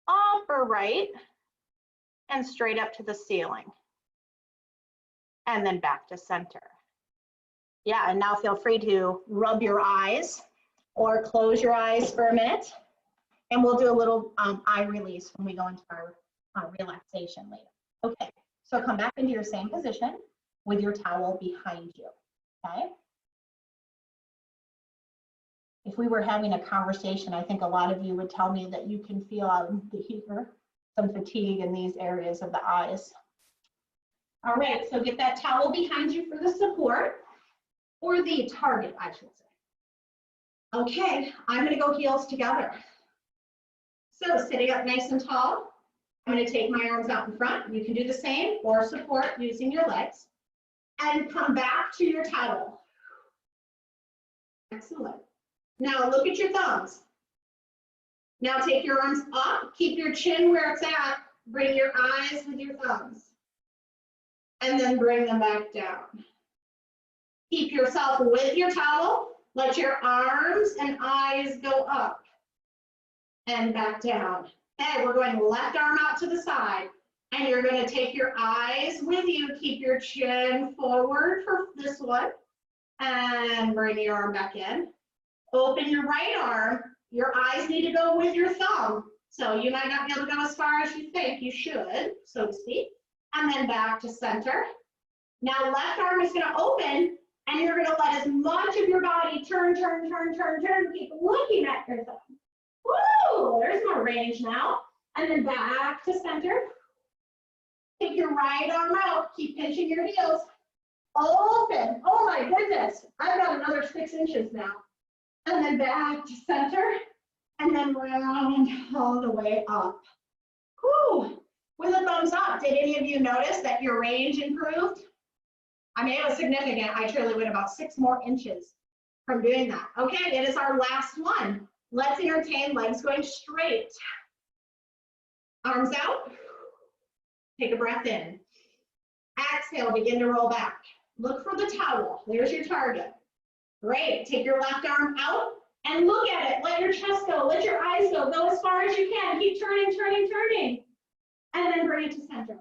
B: Upper right. And straight up to the ceiling. And then back to center. Yeah, and now feel free to rub your eyes or close your eyes for a minute. And we'll do a little eye release when we go into our relaxation later. Okay, so come back into your same position with your towel behind you, okay? If we were having a conversation, I think a lot of you would tell me that you can feel some fatigue in these areas of the eyes. All right, so get that towel behind you for the support, or the target, I should say. Okay, I'm gonna go heels together. So sitting up nice and tall, I'm gonna take my arms out in front. You can do the same or support using your legs. And come back to your towel. Excellent. Now look at your thumbs. Now take your arms up, keep your chin where it's at, bring your eyes with your thumbs. And then bring them back down. Keep yourself with your towel, let your arms and eyes go up and back down. Okay, we're going left arm out to the side, and you're going to take your eyes with you, keep your chin forward for this one, and bring your arm back in. Open your right arm. Your eyes need to go with your thumb. So you might not be able to go as far as you think you should, so to speak. And then back to center. Now left arm is going to open, and you're going to let as much of your body turn. Keep looking at your thumb. Woo! There's more range now. And then back to center. Take your right arm out. Keep pinching your heels. Open. Oh my goodness. I've got another 6 inches now. And then back to center. And then round all the way up. Whew. With a thumbs up, did any of you notice that your range improved? I mean, it was significant. I truly went about 6 more inches from doing that. Okay, it is our last one. Let's entertain legs going straight. Arms out. Take a breath in. Exhale, begin to roll back. Look for the towel. There's your target. Great. Take your left arm out and look at it. Let your chest go. Let your eyes go. Go as far as you can. Keep turning. And then bring it to center.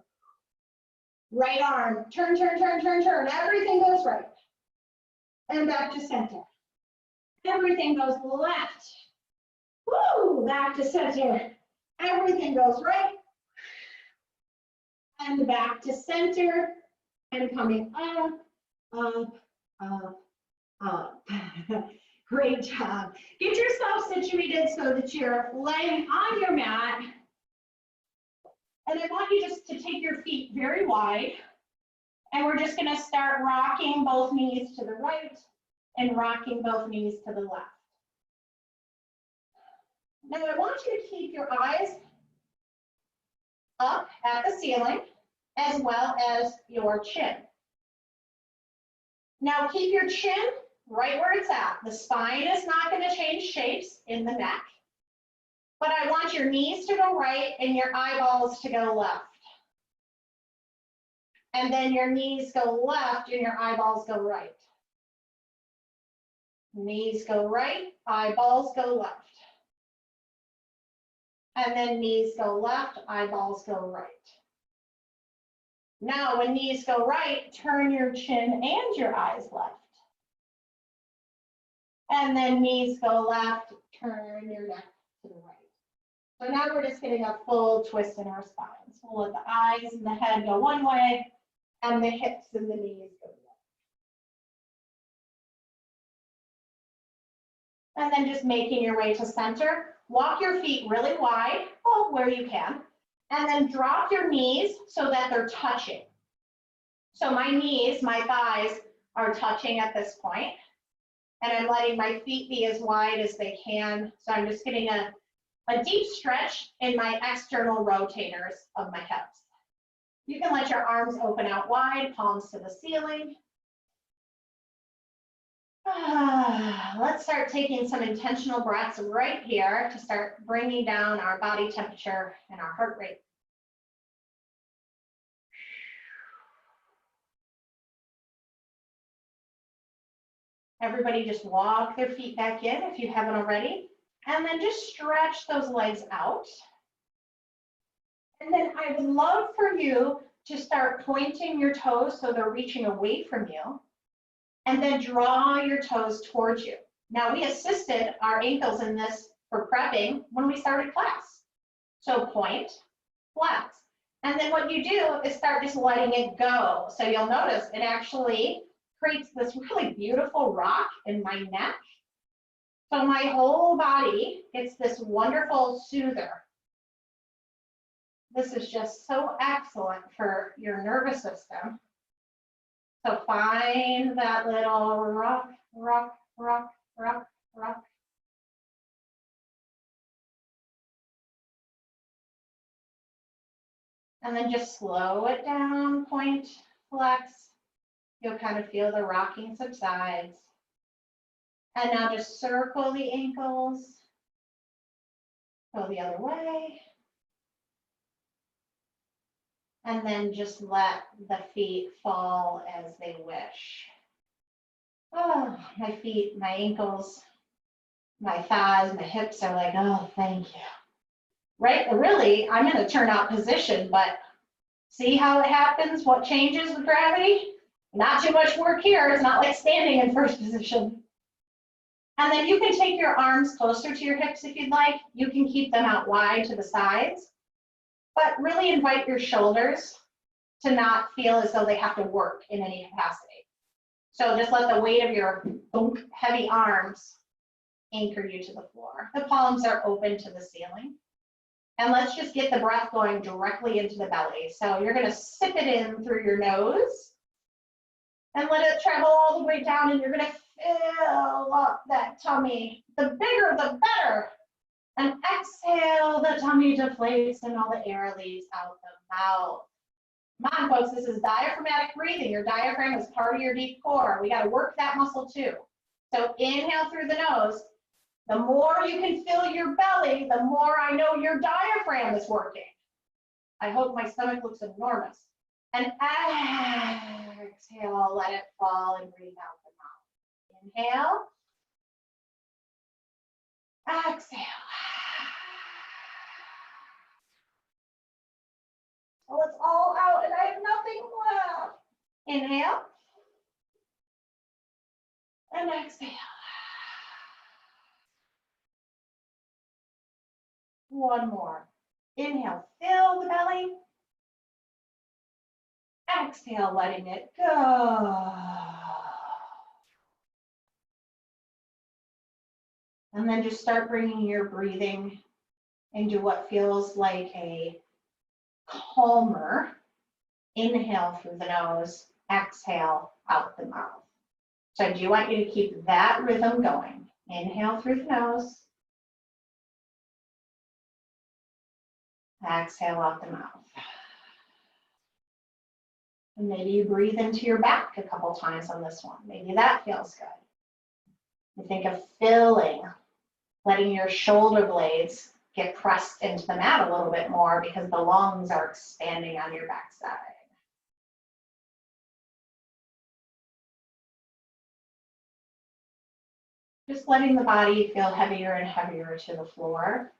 B: Right arm. Turn. Everything goes right. And back to center. Everything goes left. Woo! Back to center. Everything goes right. And back to center. And coming up. Great job. Get yourself situated so that you're laying on your mat. And I want you just to take your feet very wide. And we're just going to start rocking both knees to the right and rocking both knees to the left. Now I want you to keep your eyes up at the ceiling as well as your chin. Now keep your chin right where it's at. The spine is not going to change shapes in the neck. But I want your knees to go right and your eyeballs to go left. And then your knees go left and your eyeballs go right. Knees go right, eyeballs go left. And then knees go left, eyeballs go right. Now when knees go right, turn your chin and your eyes left. And then knees go left, turn your neck to the right. So now we're just getting a full twist in our spines. We'll let the eyes and the head go one way and the hips and the knees go the other. And then just making your way to center. Walk your feet really wide, well, where you can, and then drop your knees so that they're touching. So my knees, my thighs are touching at this point, and I'm letting my feet be as wide as they can. So I'm just getting a deep stretch in my external rotators of my hips. You can let your arms open out wide, palms to the ceiling. Let's start taking some intentional breaths right here to start bringing down our body temperature and our heart rate. Everybody just walk their feet back in if you haven't already, and then just stretch those legs out. And then I would love for you to start pointing your toes so they're reaching away from you. And then draw your toes towards you. Now we assisted our ankles in this for prepping when we started class. So point, flex. And then what you do is start just letting it go. So you'll notice it actually creates this really beautiful rock in my neck. So my whole body gets this wonderful soother. This is just so excellent for your nervous system. So find that little rock, rock, rock, rock, rock. And then just slow it down, point, flex. You'll kind of feel the rocking subsides. And now just circle the ankles. Go the other way. And then just let the feet fall as they wish. Oh, my feet, my ankles, my thighs, my hips are like, oh, thank you. Right? Really, I'm in a turnout position, but see how it happens? What changes with gravity? Not too much work here. It's not like standing in first position. And then you can take your arms closer to your hips if you'd like. You can keep them out wide to the sides, but really invite your shoulders to not feel as though they have to work in any capacity. So just let the weight of your heavy arms anchor you to the floor. The palms are open to the ceiling. And let's just get the breath going directly into the belly. So you're gonna sip it in through your nose and let it travel all the way down, and you're gonna fill up that tummy. The bigger, the better. And exhale, the tummy deflates and all the air leaves out the mouth. Come on, folks, this is diaphragmatic breathing. Your diaphragm is part of your deep core. We got to work that muscle too. So inhale through the nose. The more you can fill your belly, the more I know your diaphragm is working. I hope my stomach looks enormous. And exhale, let it fall and breathe out the mouth. Inhale. Exhale. Well, it's all out and I have nothing left. Inhale. And exhale. One more. Inhale, fill the belly. Exhale, letting it go. And then just start bringing your breathing into what feels like a calmer. Inhale through the nose, exhale out the mouth. So I do want you to keep that rhythm going. Inhale through the nose. Exhale out the mouth. And maybe you breathe into your back a couple times on this one. Maybe that feels good. You think of filling, letting your shoulder blades get pressed into the mat a little bit more because the lungs are expanding on your backside. Just letting the body feel heavier and heavier to the floor.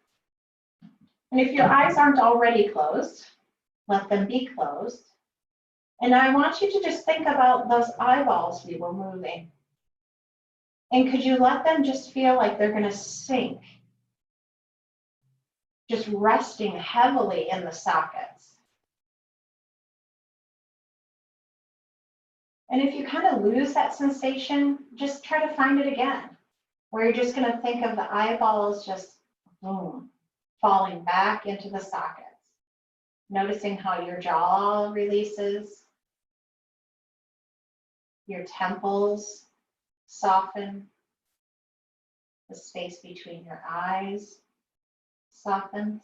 B: And if your eyes aren't already closed, let them be closed. And I want you to just think about those eyeballs we were moving. And could you let them just feel like they're going to sink
C: just resting heavily in the sockets. And if you kind of lose that sensation, just try to find it again, where you're just going to think of the eyeballs just boom, falling back into the sockets. Noticing how your jaw releases, your temples soften, the space between your eyes softens.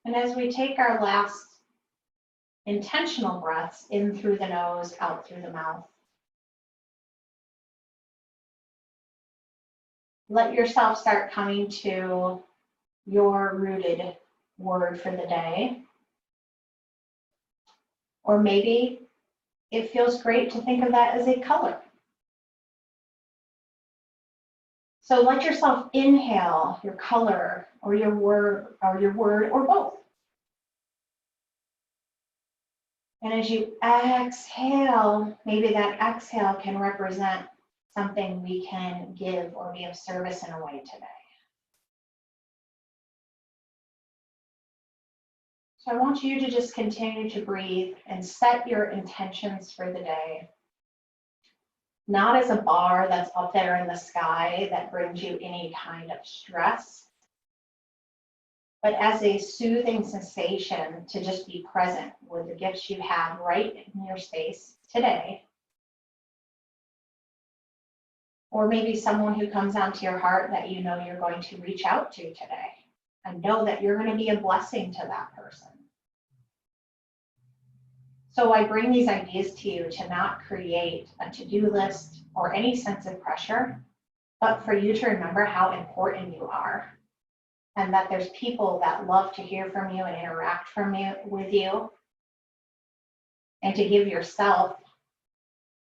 C: And as we take our last intentional breaths in through the nose, out through the mouth, let yourself start coming to your rooted word for the day. Or maybe it feels great to think of that as a color. So let yourself inhale your color or your word or both. And as you exhale, maybe that exhale can represent something we can give or be of service in a way today. So I want you to just continue to breathe and set your intentions for the day. Not as a bar that's up there in the sky that brings you any kind of stress, but as a soothing sensation to just be present with the gifts you have right in your space today. Or maybe someone who comes onto your heart that you know you're going to reach out to today. And know that you're going to be a blessing to that person. So I bring these ideas to you to not create a to-do list or any sense of pressure, but for you to remember how important you are. And that there's people that love to hear from you and interact with you. And to give yourself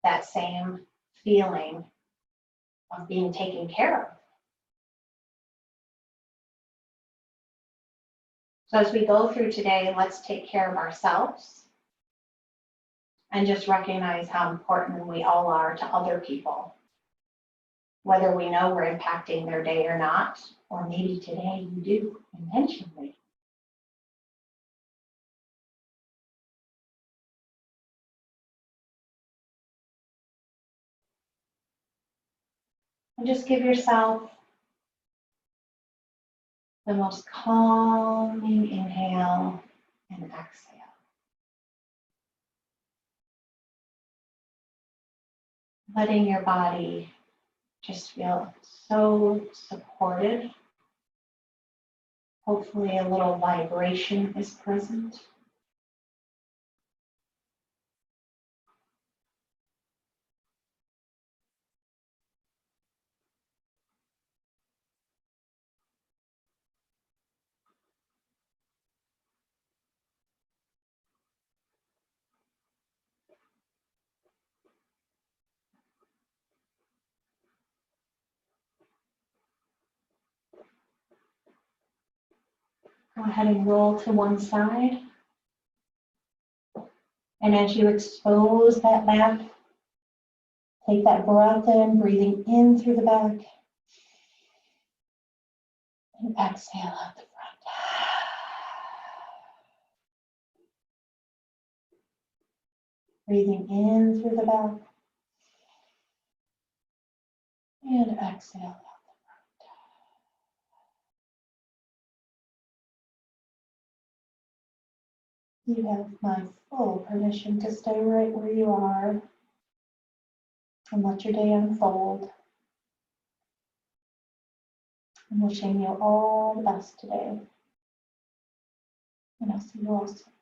C: that same feeling of being taken care of. So as we go through today, let's take care of ourselves and just recognize how important we all are to other people, whether we know we're impacting their day or not, or maybe today you do intentionally. And just give yourself the most calming inhale and exhale. Letting your body just feel so supported. Hopefully a little vibration is present. Go ahead and roll to one side. And as you expose that back, take that breath in, breathing in through the back. And exhale out the front. Breathing in through the back. And exhale out. You have my full permission to stay right where you are and let your day unfold. I'm wishing you all the best today. And I'll see you all soon.